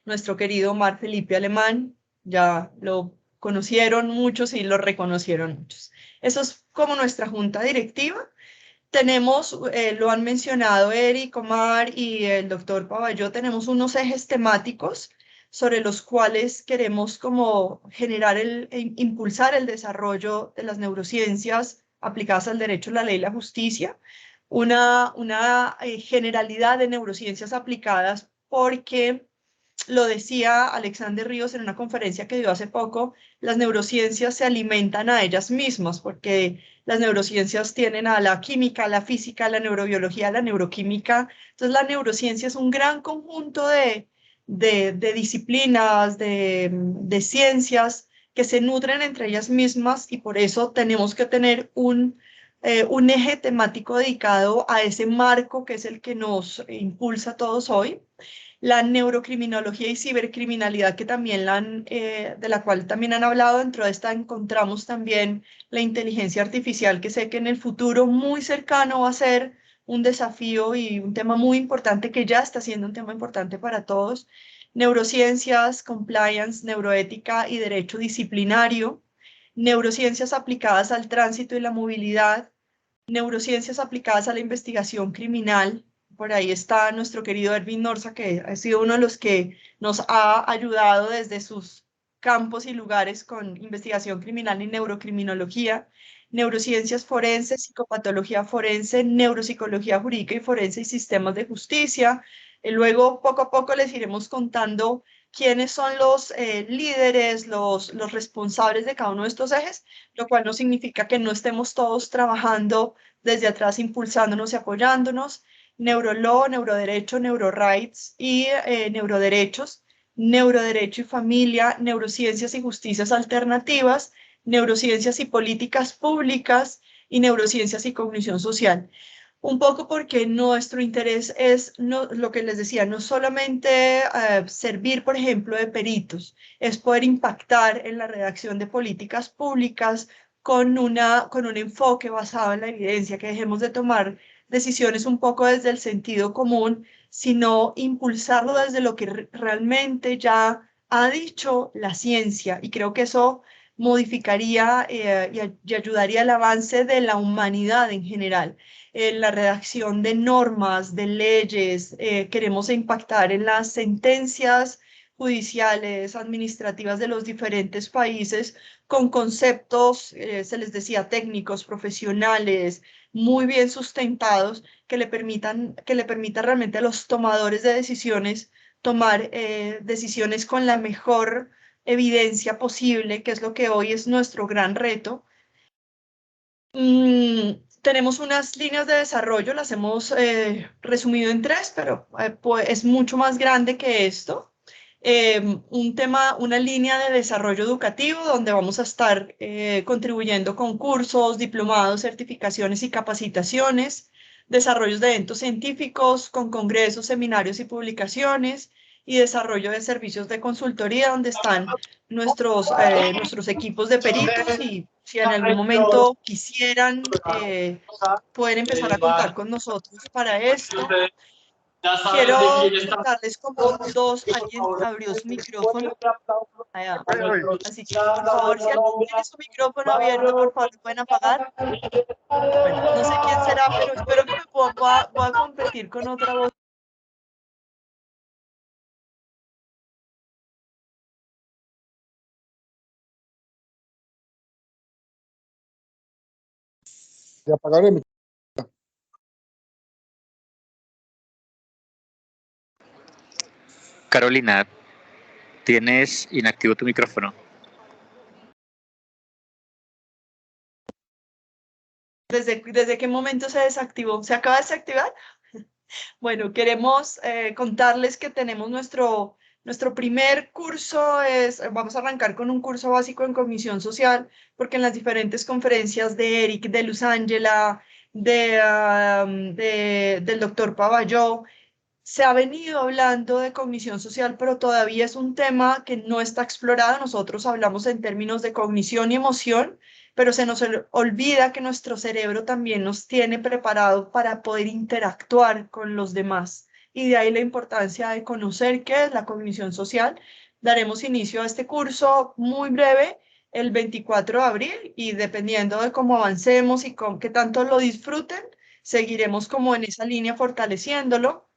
nuestro querido Omar Felipe Alemán, ya lo conocieron muchos y lo reconocieron muchos. Eso es como nuestra junta directiva. Tenemos, lo han mencionado Eric, Omar y el doctor Pavalló, tenemos unos ejes temáticos sobre los cuales queremos como generar impulsar el desarrollo de las neurociencias aplicadas al derecho, la ley y la justicia. Una generalidad de neurociencias aplicadas porque lo decía Alexander Ríos en una conferencia que dio hace poco, las neurociencias se alimentan a ellas mismas, porque las neurociencias tienen a la química, la física, la neurobiología, la neuroquímica. Entonces, la neurociencia es un gran conjunto de disciplinas, de ciencias que se nutren entre ellas mismas y por eso tenemos que tener un eje temático dedicado a ese marco que es el que nos impulsa a todos hoy. La neurocriminología y cibercriminalidad, que también de la cual también han hablado, dentro de esta encontramos también la inteligencia artificial, que sé que en el futuro muy cercano va a ser un desafío y un tema muy importante, que ya está siendo un tema importante para todos. Neurociencias, compliance, neuroética y derecho disciplinario, neurociencias aplicadas al tránsito y la movilidad, neurociencias aplicadas a la investigación criminal. Por ahí está nuestro querido Erwin Norza, que ha sido uno de los que nos ha ayudado desde sus campos y lugares con investigación criminal y neurocriminología, neurociencias forenses, psicopatología forense, neuropsicología jurídica y forense y sistemas de justicia. Luego, poco a poco, les iremos contando quiénes son los líderes, los responsables de cada uno de estos ejes, lo cual no significa que no estemos todos trabajando desde atrás, impulsándonos y apoyándonos. Neurolaw, neuroderecho, neurorights y neuroderechos, neuroderecho y familia, neurociencias y justicias alternativas, neurociencias y políticas públicas y neurociencias y cognición social. Un poco porque nuestro interés es, lo que les decía, no solamente servir, por ejemplo, de peritos, es poder impactar en la redacción de políticas públicas con un enfoque basado en la evidencia, que dejemos de tomar decisiones un poco desde el sentido común, sino impulsarlo desde lo que realmente ya ha dicho la ciencia. Y creo que eso modificaría y ayudaría al avance de la humanidad en general. En la redacción de normas, de leyes, queremos impactar en las sentencias judiciales, administrativas de los diferentes países con conceptos, se les decía, técnicos, profesionales, muy bien sustentados, que le permita realmente a los tomadores de decisiones tomar decisiones con la mejor evidencia posible, que es lo que hoy es nuestro gran reto. Tenemos unas líneas de desarrollo, las hemos resumido en 3, pero pues es mucho más grande que esto. Una línea de desarrollo educativo donde vamos a estar contribuyendo con cursos, diplomados, certificaciones y capacitaciones, desarrollos de eventos científicos con congresos, seminarios y publicaciones, y desarrollo de servicios de consultoría donde están nuestros equipos de peritos, y si en algún momento quisieran, pueden empezar a contar con nosotros para esto. Quiero contarles como alguien abrió su micrófono. Allá. Así que, por favor, si alguien tiene su micrófono abierto, por favor, lo pueden apagar. Bueno, no sé quién será, pero espero que voy a competir con otra voz. De apagar el micrófono. Carolina, tienes inactivo tu micrófono. ¿Desde qué momento se desactivó? ¿Se acaba de desactivar? Bueno, queremos contarles que tenemos nuestro primer curso, vamos a arrancar con un curso básico en cognición social, porque en las diferentes conferencias de Eric, de Luz Ángela, del doctor Pavalló, se ha venido hablando de cognición social, pero todavía es un tema que no está explorado. Nosotros hablamos en términos de cognición y emoción, pero se nos olvida que nuestro cerebro también nos tiene preparado para poder interactuar con los demás. Y de ahí la importancia de conocer qué es la cognición social. Daremos inicio a este curso muy breve el 24 de abril y dependiendo de cómo avancemos y con qué tanto lo disfruten, seguiremos como en esa línea fortaleciéndolo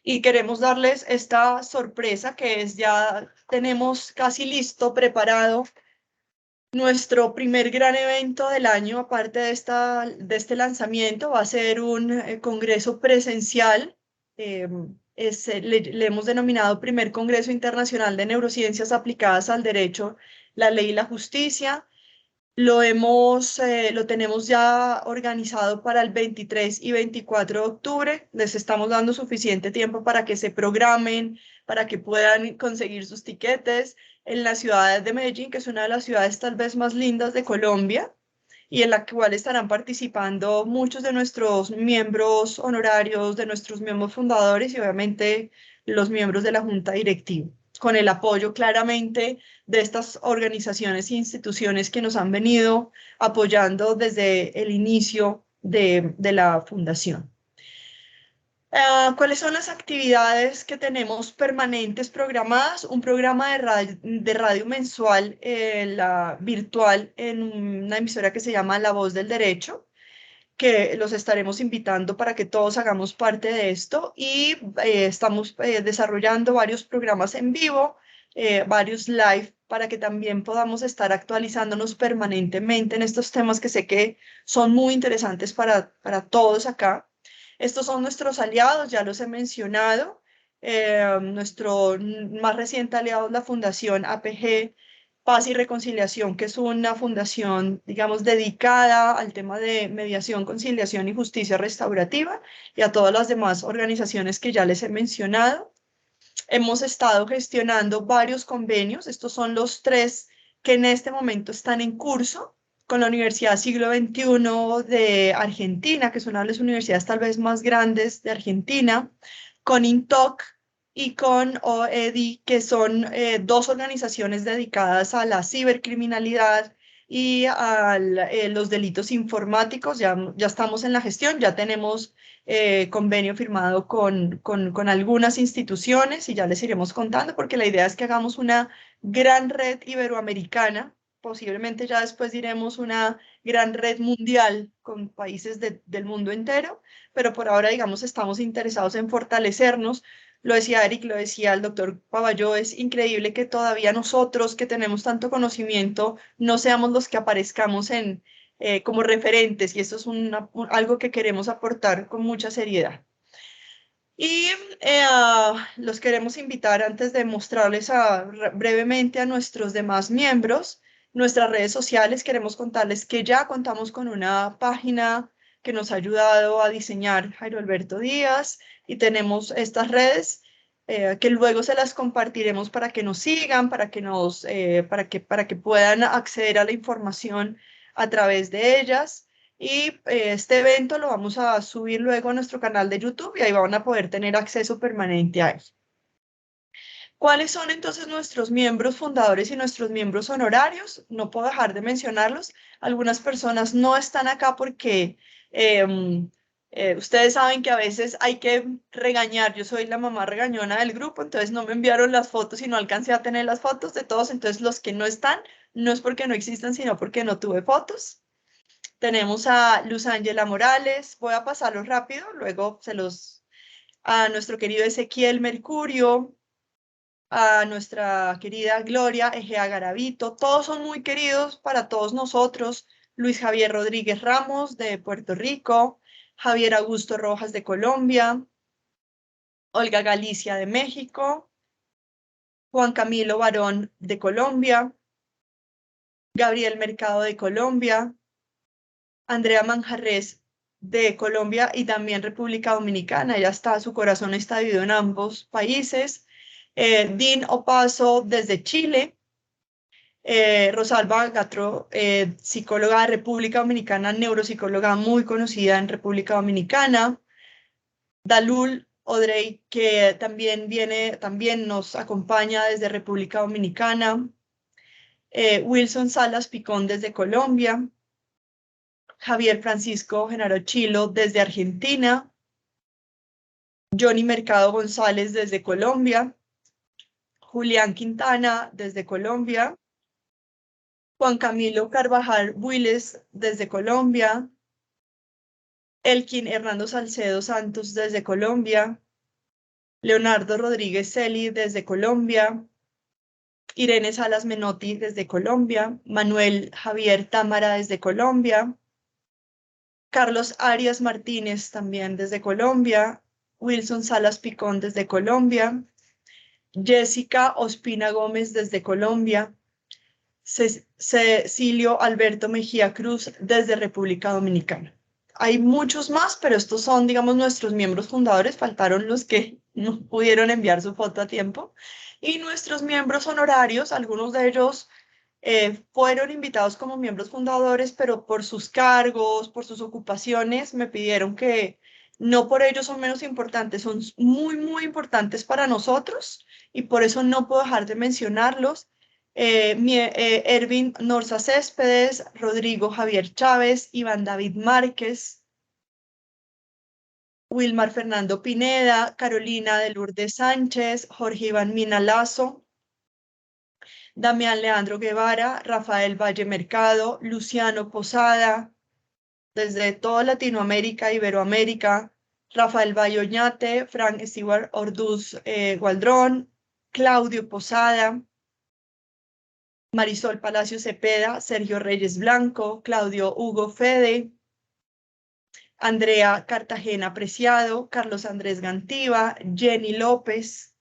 y queremos darles esta sorpresa que es ya tenemos casi listo, preparado nuestro primer gran evento del año, aparte de este lanzamiento, va a ser un congreso presencial. Le hemos denominado Primer Congreso Internacional de Neurociencias Aplicadas al Derecho, la Ley y la Justicia. Lo tenemos ya organizado para el 23 y 24 de octubre. Les estamos dando suficiente tiempo para que se programen, para que puedan conseguir sus tiquetes en la ciudad de Medellín, que es una de las ciudades tal vez más lindas de Colombia y en la cual estarán participando muchos de nuestros miembros honorarios, de nuestros miembros fundadores y obviamente los miembros de la junta directiva, con el apoyo claramente de estas organizaciones e instituciones que nos han venido apoyando desde el inicio de la fundación. ¿Cuáles son las actividades que tenemos permanentes programadas? Un programa de radio mensual, virtual, en una emisora que se llama La Voz del Derecho, que los estaremos invitando para que todos hagamos parte de esto y estamos desarrollando varios programas en vivo, varios live, para que también podamos estar actualizándonos permanentemente en estos temas que sé que son muy interesantes para todos acá. Estos son nuestros aliados, ya los he mencionado. Nuestro más reciente aliado es la Fundación APG Paz y Reconciliación, que es una fundación, digamos, dedicada al tema de mediación, conciliación y justicia restaurativa y a todas las demás organizaciones que ya les he mencionado. Hemos estado gestionando varios convenios, estos son los 3 que en este momento están en curso con la Universidad Siglo XXI de Argentina, que es una de las universidades tal vez más grandes de Argentina, con INTOC y con OEDI, que son 2 organizaciones dedicadas a la cibercriminalidad y a los delitos informáticos. Ya estamos en la gestión, ya tenemos convenio firmado con algunas instituciones y ya les iremos contando, porque la idea es que hagamos una gran red iberoamericana, posiblemente ya después diremos una gran red mundial con países del mundo entero, pero por ahora, digamos, estamos interesados en fortalecernos. Lo decía Eric, lo decía el doctor Pavalló, es increíble que todavía nosotros que tenemos tanto conocimiento no seamos los que aparezcamos como referentes y eso es algo que queremos aportar con mucha seriedad. Y los queremos invitar antes de mostrarles brevemente a nuestros demás miembros, nuestras redes sociales. Queremos contarles que ya contamos con una página que nos ha ayudado a diseñar Jairo Alberto Díaz y tenemos estas redes que luego se las compartiremos para que nos sigan, para que puedan acceder a la información a través de ellas. Y este evento lo vamos a subir luego a nuestro canal de YouTube y ahí van a poder tener acceso permanente a él. ¿Cuáles son entonces nuestros miembros fundadores y nuestros miembros honorarios? No puedo dejar de mencionarlos. Algunas personas no están acá porque ustedes saben que a veces hay que regañar. Yo soy la mamá regañona del grupo, entonces no me enviaron las fotos y no alcancé a tener las fotos de todos. Entonces los que no están, no es porque no existan, sino porque no tuve fotos. Tenemos a Luz Ángela Morales, voy a pasarlos rápido, luego a nuestro querido Ezequiel Mercurio, a nuestra querida Gloria Egea Garavito, todos son muy queridos para todos nosotros, Luis Javier Rodríguez Ramos de Puerto Rico, Javier Augusto Rojas de Colombia, Olga Galicia de México, Juan Camilo Barón de Colombia, Gabriel Mercado de Colombia, Andrea Manjarres de Colombia y también República Dominicana. Ella está, su corazón está dividido en ambos países. Dean Opaso desde Chile. Rosalba Gatro, psicóloga de República Dominicana, neuropsicóloga muy conocida en República Dominicana. Dalul Odrey, que también nos acompaña desde República Dominicana. Wilson Salas Picón desde Colombia. Javier Francisco Genaro Chilo desde Argentina. Johnny Mercado González desde Colombia. Julián Quintana desde Colombia. Juan Camilo Carvajal Builes desde Colombia. Elkin Hernando Salcedo Santos desde Colombia. Leonardo Rodríguez Celi desde Colombia. Irene Salas Menotti desde Colombia. Manuel Javier Támara desde Colombia. Carlos Arias Martínez también desde Colombia. Wilson Salas Picón desde Colombia. Jessica Ospina Gómez desde Colombia. Cecilio Alberto Mejía Cruz desde República Dominicana. Hay muchos más, pero estos son, digamos, nuestros miembros fundadores. Faltaron los que no pudieron enviar su foto a tiempo. Y nuestros miembros honorarios, algunos de ellos fueron invitados como miembros fundadores, pero por sus cargos, por sus ocupaciones, me pidieron que no por ello son menos importantes, son muy, muy importantes para nosotros y por eso no puedo dejar de mencionarlos. Ervin Norza Céspedes, Rodrigo Javier Chávez, Iván David Márquez, Wilmar Fernando Pineda, Carolina de Lourdes Sánchez, Jorge Iván Mina Lazo, Damián Leandro Guevara, Rafael Valle Mercado, Luciano Posada, desde toda Latinoamérica, Iberoamérica, Rafael Valle Oñate, Frank Stewart Orduz Gualdrón, Claudio Posada, Marisol Palacio Cepeda, Sergio Reyes Blanco, Claudio Hugo Fede, Andrea Cartagena Preciado, Carlos Andrés Gantiva, Jenny López,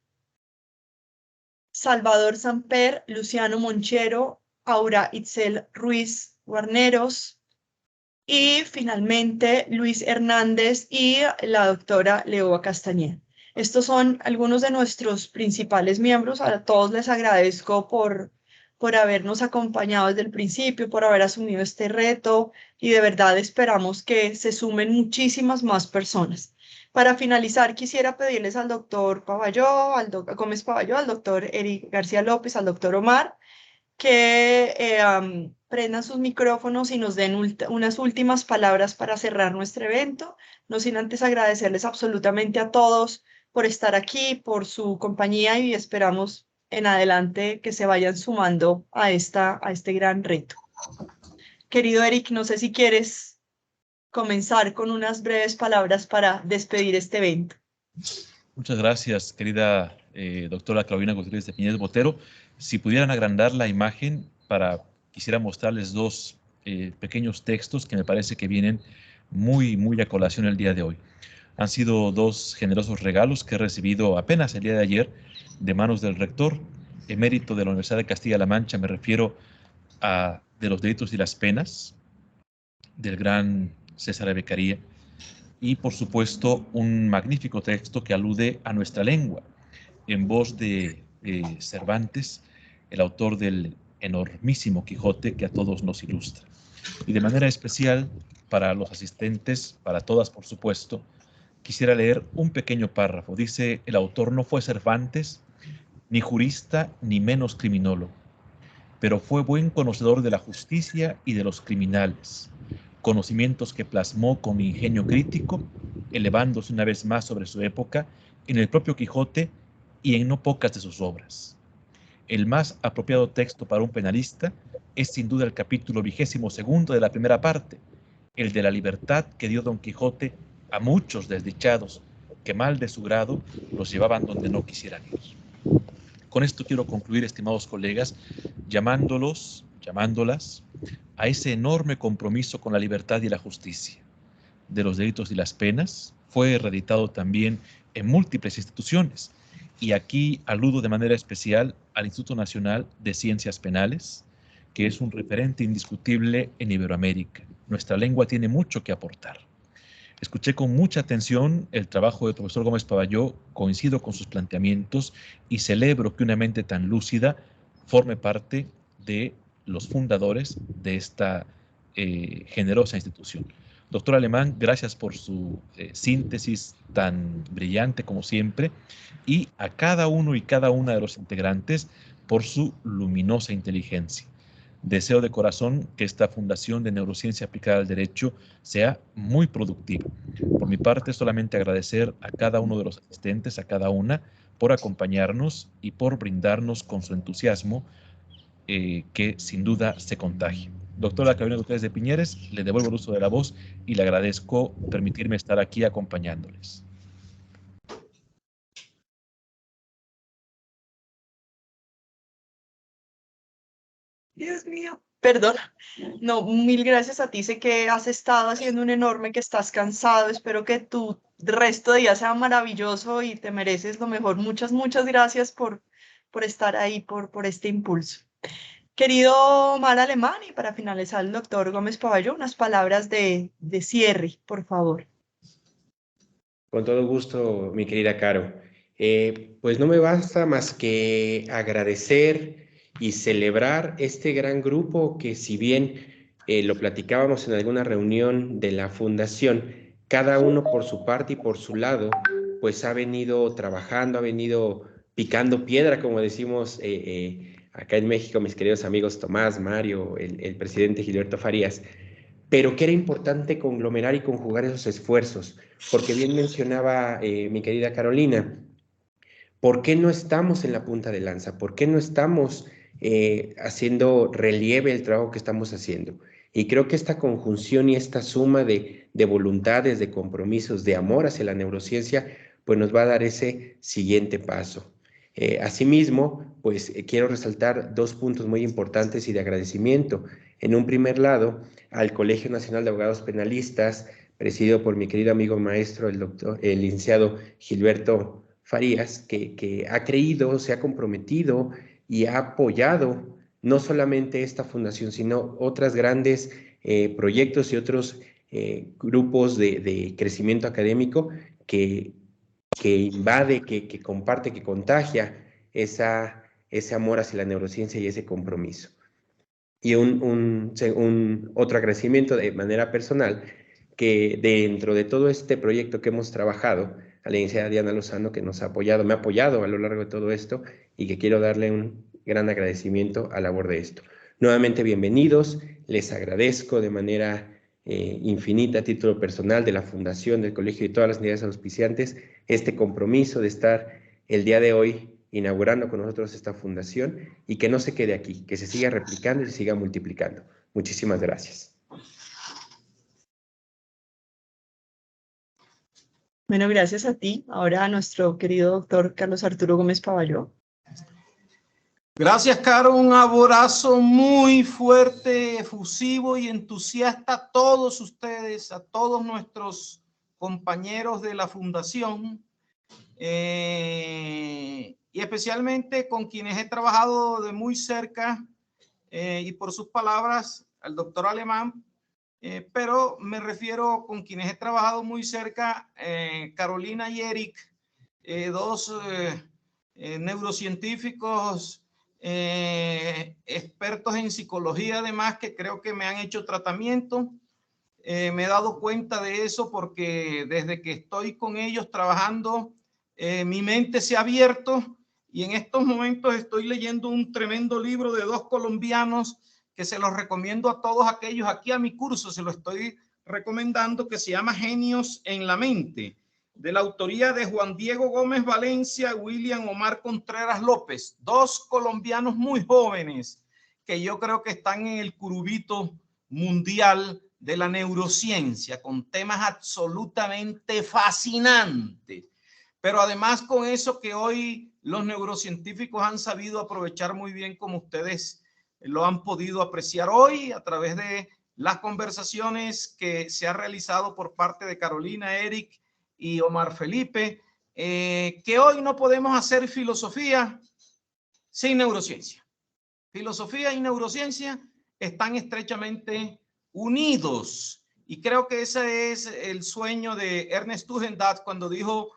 Salvador Samper, Luciano Monchero, Aura Itzel Ruiz Guarneros y finalmente Luis Hernández y la doctora Leoa Castañeda. Estos son algunos de nuestros principales miembros. A todos les agradezco por habernos acompañado desde el principio, por haber asumido este reto y de verdad esperamos que se sumen muchísimas más personas. Para finalizar, quisiera pedirles al doctor Pavalló, Gómez Pavalló, al doctor Eric García López, al doctor Omar, que prendan sus micrófonos y nos den unas últimas palabras para cerrar nuestro evento, no sin antes agradecerles absolutamente a todos por estar aquí, por su compañía y esperamos en adelante que se vayan sumando a este gran reto. Querido Eric, no sé si quieres comenzar con unas breves palabras para despedir este evento. Muchas gracias, querida doctora Claudina Gutiérrez de Piñez Botero. Si pudieran agrandar la imagen quisiera mostrarles dos pequeños textos que me parece que vienen muy a colación el día de hoy. Han sido dos generosos regalos que he recibido apenas el día de ayer de manos del rector emérito de la Universidad de Castilla-La Mancha. Me refiero a De los delitos y las penas, del gran César Beccaria, y por supuesto un magnífico texto que alude a nuestra lengua, en voz de Cervantes, el autor del enormísimo Quijote que a todos nos ilustra. Y de manera especial, para los asistentes, para todas por supuesto, quisiera leer un pequeño párrafo. Dice el autor: no fue Cervantes ni jurista ni menos criminólogo, pero fue buen conocedor de la justicia y de los criminales, conocimientos que plasmó con ingenio crítico, elevándose una vez más sobre su época en el propio Quijote y en no pocas de sus obras. El más apropiado texto para un penalista es sin duda el capítulo 22º de la primera parte, el de la libertad que dio Don Quijote a muchos desdichados que mal de su grado los llevaban donde no quisieran ir. Con esto quiero concluir, estimados colegas, llamándolas a ese enorme compromiso con la libertad y la justicia. De los delitos y las penas fue reeditado también en múltiples instituciones, y aquí aludo de manera especial al Instituto Nacional de Ciencias Penales, que es un referente indiscutible en Iberoamérica. Nuestra lengua tiene mucho que aportar. Escuché con mucha atención el trabajo del profesor Gómez Pavalló, coincido con sus planteamientos y celebro que una mente tan lúcida forme parte de los fundadores de esta generosa institución. Doctor Alemán, gracias por su síntesis tan brillante como siempre, y a cada uno y cada una de los integrantes por su luminosa inteligencia. Deseo de corazón que esta Fundación de Neurociencia Aplicada al Derecho sea muy productiva. Por mi parte, solamente agradecer a cada uno de los asistentes, a cada una, por acompañarnos y por brindarnos con su entusiasmo, que sin duda se contagia. Doctora Carolina Gutiérrez de Piñeres, le devuelvo el uso de la voz y le agradezco permitirme estar aquí acompañándoles. Dios mío, perdona. No, mil gracias a ti. Sé que has estado haciendo un enorme, que estás cansado. Espero que tu resto de día sea maravilloso y te mereces lo mejor. Muchas, muchas gracias por estar ahí, por este impulso. Querido Omar Alemán, y para finalizar, el doctor Gómez Pavalló, unas palabras de cierre, por favor. Con todo gusto, mi querida Caro. Pues no me basta más que agradecer y celebrar este gran grupo que, si bien lo platicábamos en alguna reunión de la fundación, cada uno por su parte y por su lado, pues ha venido trabajando, ha venido picando piedra, como decimos acá en México, mis queridos amigos Tomás, Mario, el presidente Gilberto Farías, pero que era importante conglomerar y conjugar esos esfuerzos, porque bien mencionaba mi querida Carolina, ¿por qué no estamos en la punta de lanza? ¿Por qué no estamos haciendo relieve el trabajo que estamos haciendo? Y creo que esta conjunción y esta suma de voluntades, de compromisos, de amor hacia la neurociencia, pues nos va a dar ese siguiente paso. Asimismo, pues quiero resaltar dos puntos muy importantes y de agradecimiento. En un primer lado, al Colegio Nacional de Abogados Penalistas, presidido por mi querido amigo maestro, el licenciado Gilberto Farías, que ha creído, se ha comprometido y ha apoyado no solamente esta fundación, sino otros grandes proyectos y otros grupos de crecimiento académico que invade, que comparte, que contagia ese amor hacia la neurociencia y ese compromiso. Y otro agradecimiento de manera personal, que dentro de todo este proyecto que hemos trabajado, a la licenciada Diana Lozano, que nos ha apoyado, me ha apoyado a lo largo de todo esto, y que quiero darle un gran agradecimiento a labor de esto. Nuevamente, bienvenidos, les agradezco de manera infinita a título personal de la Fundación, del Colegio y todas las unidades auspiciantes, este compromiso de estar el día de hoy inaugurando con nosotros esta fundación, y que no se quede aquí, que se siga replicando y se siga multiplicando. Muchísimas gracias. Bueno, gracias a ti. Ahora a nuestro querido doctor Carlos Arturo Gómez Pavalló. Gracias, Caro. Un abrazo muy fuerte, efusivo y entusiasta a todos ustedes, a todos nuestros compañeros de la Fundación, y especialmente con quienes he trabajado de muy cerca, y por sus palabras, al doctor Alemán, pero me refiero con quienes he trabajado muy cerca, Carolina y Eric, dos neurocientíficos, expertos en psicología, además, que creo que me han hecho tratamiento. Me he dado cuenta de eso porque desde que estoy con ellos trabajando, mi mente se ha abierto, y en estos momentos estoy leyendo un tremendo libro de dos colombianos que se los recomiendo a todos aquellos. Aquí a mi curso se lo estoy recomendando, que se llama Genios en la Mente, de la autoría de Juan Diego Gómez Valencia, William Omar Contreras López, dos colombianos muy jóvenes que yo creo que están en el curubito mundial de la neurociencia, con temas absolutamente fascinantes. Pero además, con eso que hoy los neurocientíficos han sabido aprovechar muy bien, como ustedes lo han podido apreciar hoy a través de las conversaciones que se ha realizado por parte de Carolina, Eric y Omar Felipe, que hoy no podemos hacer filosofía sin neurociencia. Filosofía y neurociencia están estrechamente unidos. Y creo que ese es el sueño de Ernest Tugendhat cuando dijo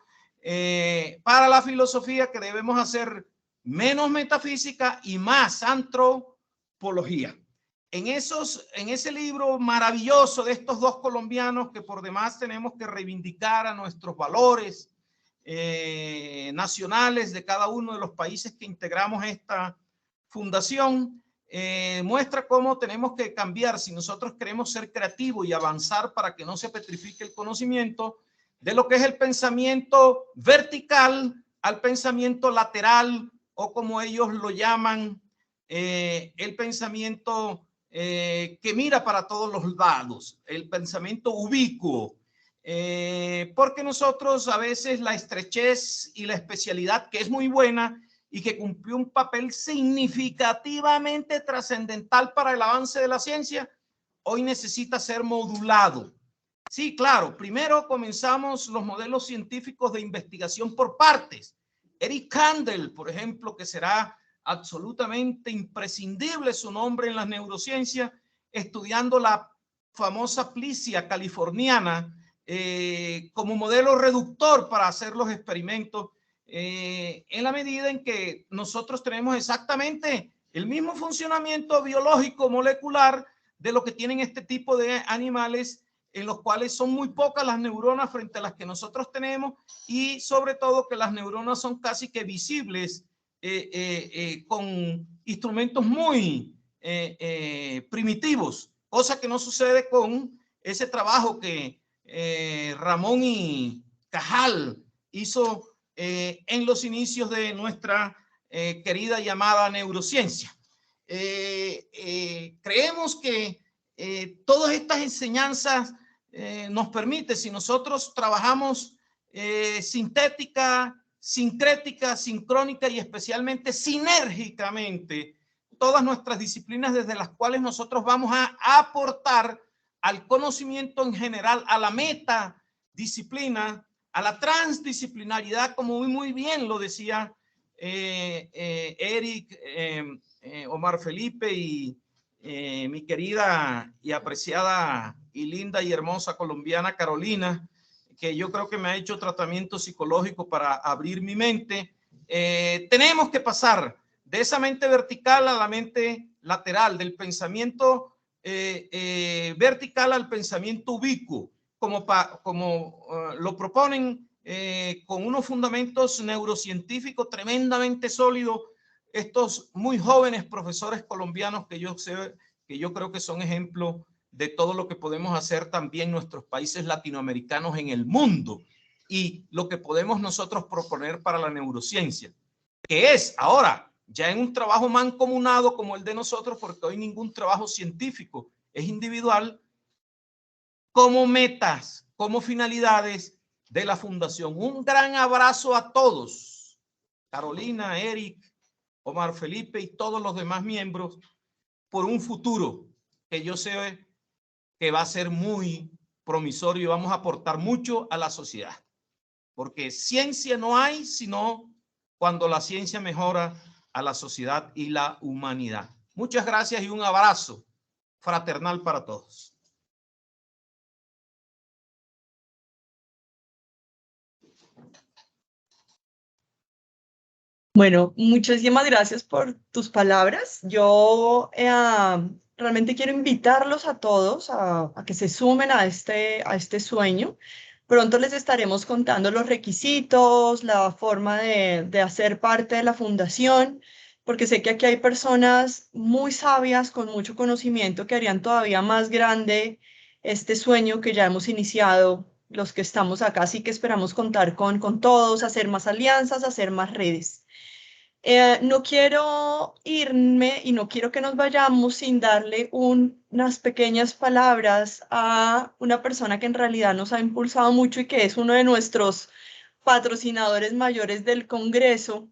para la filosofía que debemos hacer menos metafísica y más antropología. En ese libro maravilloso de estos dos colombianos que por demás tenemos que reivindicar a nuestros valores nacionales de cada uno de los países que integramos esta fundación, muestra cómo tenemos que cambiar si nosotros queremos ser creativos y avanzar para que no se petrifique el conocimiento, de lo que es el pensamiento vertical al pensamiento lateral, o como ellos lo llaman, el pensamiento que mira para todos los lados, el pensamiento ubicuo. Porque nosotros a veces la estrechez y la especialidad, que es muy buena y que cumplió un papel significativamente trascendental para el avance de la ciencia, hoy necesita ser modulado. Sí, claro, primero comenzamos los modelos científicos de investigación por partes. Eric Kandel, por ejemplo, que será absolutamente imprescindible su nombre en las neurociencias, estudiando la famosa plicia californiana como modelo reductor para hacer los experimentos, en la medida en que nosotros tenemos exactamente el mismo funcionamiento biológico molecular de lo que tienen este tipo de animales, en los cuales son muy pocas las neuronas frente a las que nosotros tenemos, y sobre todo que las neuronas son casi que visibles con instrumentos muy primitivos, cosa que no sucede con ese trabajo que Ramón y Cajal hizo en los inicios de nuestra querida llamada neurociencia. Creemos que todas estas enseñanzas nos permite, si nosotros trabajamos sintética, sincrética, sincrónica y especialmente sinérgicamente, todas nuestras disciplinas desde las cuales nosotros vamos a aportar al conocimiento en general, a la metadisciplina, a la transdisciplinaridad, como muy bien lo decía Eric, Omar Felipe y mi querida y apreciada y linda y hermosa colombiana Carolina, que yo creo que me ha hecho tratamiento psicológico para abrir mi mente. Tenemos que pasar de esa mente vertical a la mente lateral, del pensamiento vertical al pensamiento ubicuo, como lo proponen con unos fundamentos neurocientíficos tremendamente sólidos estos muy jóvenes profesores colombianos que yo creo que son ejemplo de todo lo que podemos hacer también nuestros países latinoamericanos en el mundo, y lo que podemos nosotros proponer para la neurociencia, que es ahora ya en un trabajo mancomunado como el de nosotros, porque hoy ningún trabajo científico es individual, como metas, como finalidades de la fundación. Un gran abrazo a todos, Carolina, Eric, Omar Felipe y todos los demás miembros, por un futuro que yo sé que va a ser muy promisorio y vamos a aportar mucho a la sociedad. Porque ciencia no hay sino cuando la ciencia mejora a la sociedad y la humanidad. Muchas gracias y un abrazo fraternal para todos. Bueno, muchísimas gracias por tus palabras. Yo realmente quiero invitarlos a todos a que se sumen a este sueño. Pronto les estaremos contando los requisitos, la forma de hacer parte de la fundación, porque sé que aquí hay personas muy sabias con mucho conocimiento que harían todavía más grande este sueño que ya hemos iniciado los que estamos acá. Así que esperamos contar con todos, hacer más alianzas, hacer más redes. No quiero irme y no quiero que nos vayamos sin darle unas pequeñas palabras a una persona que en realidad nos ha impulsado mucho y que es uno de nuestros patrocinadores mayores del Congreso,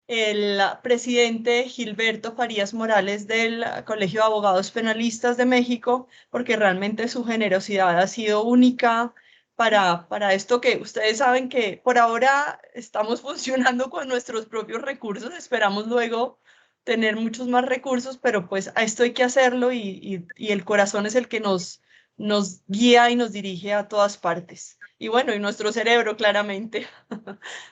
el presidente Gilberto Farías Morales del Colegio de Abogados Penalistas de México, porque realmente su generosidad ha sido única para esto, que ustedes saben que por ahora estamos funcionando con nuestros propios recursos. Esperamos luego tener muchos más recursos, pero pues a esto hay que hacerlo y el corazón es el que nos guía y nos dirige a todas partes. Y bueno, y nuestro cerebro, claramente.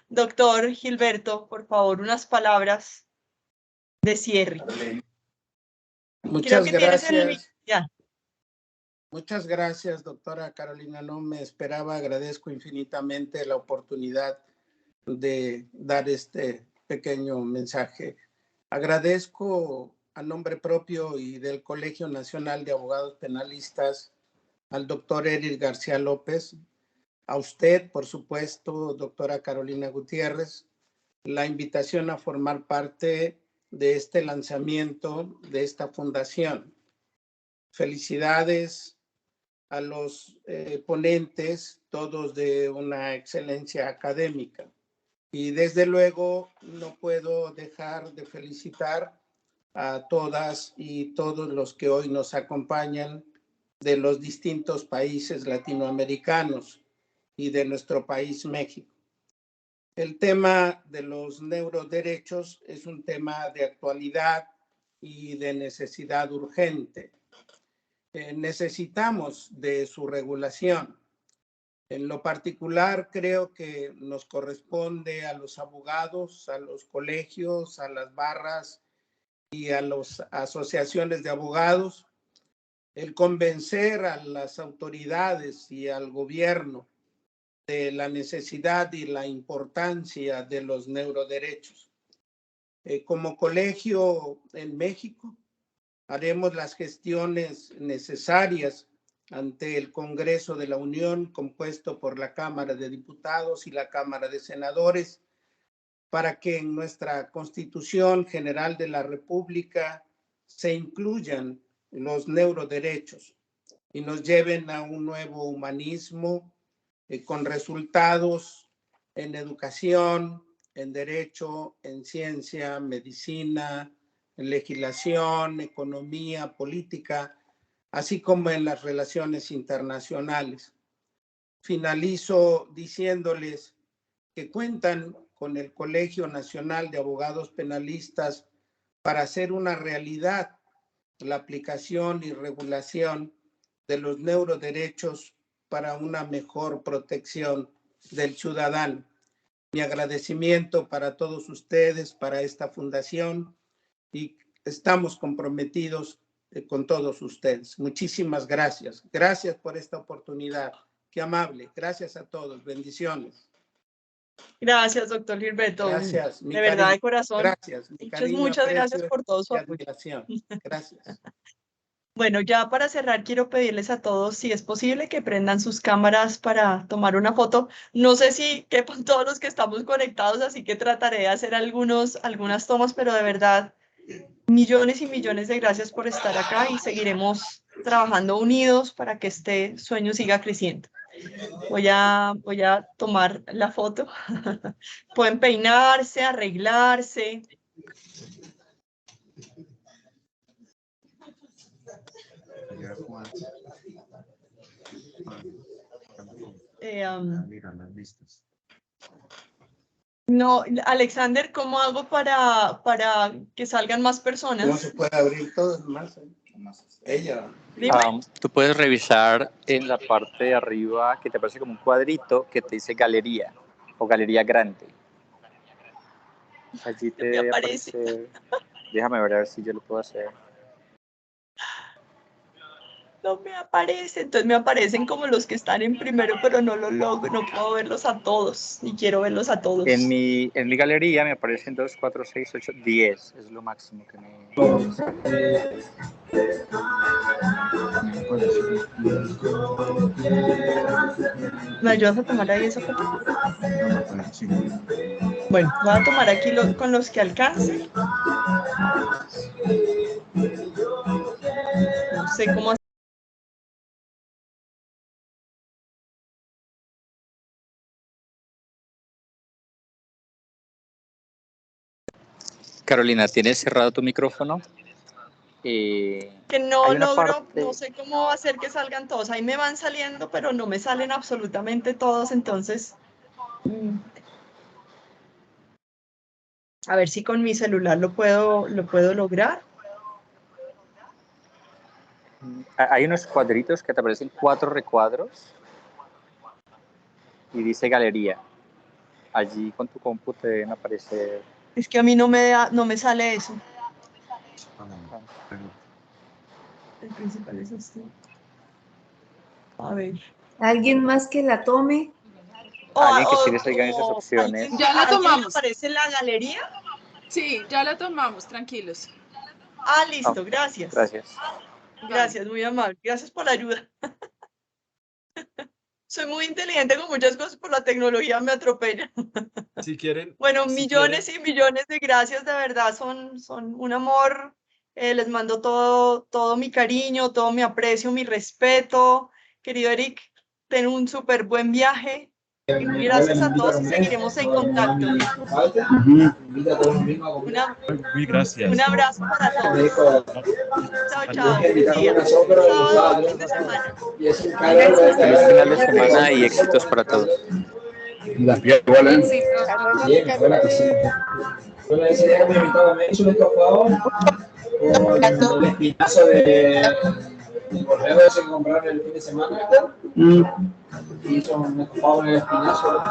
Doctor Gilberto, por favor, unas palabras de cierre. Creo Muchas que tienes gracias. ya. Muchas gracias, doctora Carolina. No me esperaba, agradezco infinitamente la oportunidad de dar este pequeño mensaje. Agradezco a nombre propio y del Colegio Nacional de Abogados Penalistas al doctor Eric García López, a usted, por supuesto, doctora Carolina Gutiérrez, la invitación a formar parte de este lanzamiento de esta fundación. Felicidades a los ponentes, todos de una excelencia académica. Y desde luego no puedo dejar de felicitar a todas y todos los que hoy nos acompañan de los distintos países latinoamericanos y de nuestro país, México. El tema de los neuroderechos es un tema de actualidad y de necesidad urgente. Necesitamos de su regulación. En lo particular, creo que nos corresponde a los abogados, a los colegios, a las barras y a las asociaciones de abogados, el convencer a las autoridades y al gobierno de la necesidad y la importancia de los neuroderechos. Como colegio en México, haremos las gestiones necesarias ante el Congreso de la Unión, compuesto por la Cámara de Diputados y la Cámara de Senadores, para que en nuestra Constitución General de la República se incluyan los neuroderechos y nos lleven a un nuevo humanismo con resultados en educación, en derecho, en ciencia, medicina, en legislación, economía, política, así como en las relaciones internacionales. Finalizo diciéndoles que cuentan con el Colegio Nacional de Abogados Penalistas para hacer una realidad la aplicación y regulación de los neuroderechos para una mejor protección del ciudadano. Mi agradecimiento para todos ustedes, para esta fundación, y estamos comprometidos con todos ustedes. Muchísimas gracias. Gracias por esta oportunidad. Qué amable. Gracias a todos. Bendiciones. Gracias, doctor Gilberto. Gracias. De verdad, de corazón. Gracias. Muchas gracias por todo su apoyo. Gracias. Bueno, ya para cerrar, quiero pedirles a todos, si es posible, que prendan sus cámaras para tomar una foto. No sé si quepan todos los que estamos conectados, así que trataré de hacer algunas tomas, pero de verdad, millones y millones de gracias por estar acá y seguiremos trabajando unidos para que este sueño siga creciendo. Voy a tomar la foto. Pueden peinarse, arreglarse. No, Alexander, ¿cómo hago para que salgan más personas? No se puede abrir todo más. Ella. Tú puedes revisar en la parte de arriba que te aparece como un cuadrito que te dice galería o galería grande. Allí te aparece. Déjame ver si yo lo puedo hacer. No me aparece, entonces me aparecen como los que están en primero, pero no lo logro, no puedo verlos a todos, y quiero verlos a todos. En mi galería me aparecen 2, 4, 6, 8, 10, es lo máximo que me... ¿Me ayudas a tomar ahí esa foto? Bueno, voy a tomar aquí con los que alcance. No sé cómo hacer. Carolina, ¿tienes cerrado tu micrófono? Que no logro, no sé cómo hacer que salgan todos. Ahí me van saliendo, pero no me salen absolutamente todos, entonces... A ver si con mi celular lo puedo lograr. Hay unos cuadritos que te aparecen 4 recuadros y dice galería. Allí con tu compu te deben aparecer. Es que a mí no me sale eso. El principal es este. A ver. ¿Alguien más que la tome? Alguien que sí le salgan esas opciones. Ya la tomamos. ¿Aparece en la galería? Sí, ya la tomamos, tranquilos. Ah, listo, gracias. Gracias. Gracias, muy amable. Gracias por la ayuda. Soy muy inteligente con muchas cosas, por la tecnología me atropella. Si quieren. Bueno, si millones quieren, y millones de gracias, de verdad, son un amor. Les mando todo mi cariño, todo mi aprecio, mi respeto. Querido Eric, ten un súper buen viaje. Gracias a todos y seguiremos en contacto. muy gracias. Un abrazo para todos. Chao, chao. Feliz día. Sábado, fin de semana. Feliz final de semana y éxitos para todos. Bueno, ese día que me invitaba, me hizo un estofado con el espinazo de correo ese que compraron el fin de semana. Hizo un estofado en el espinazo.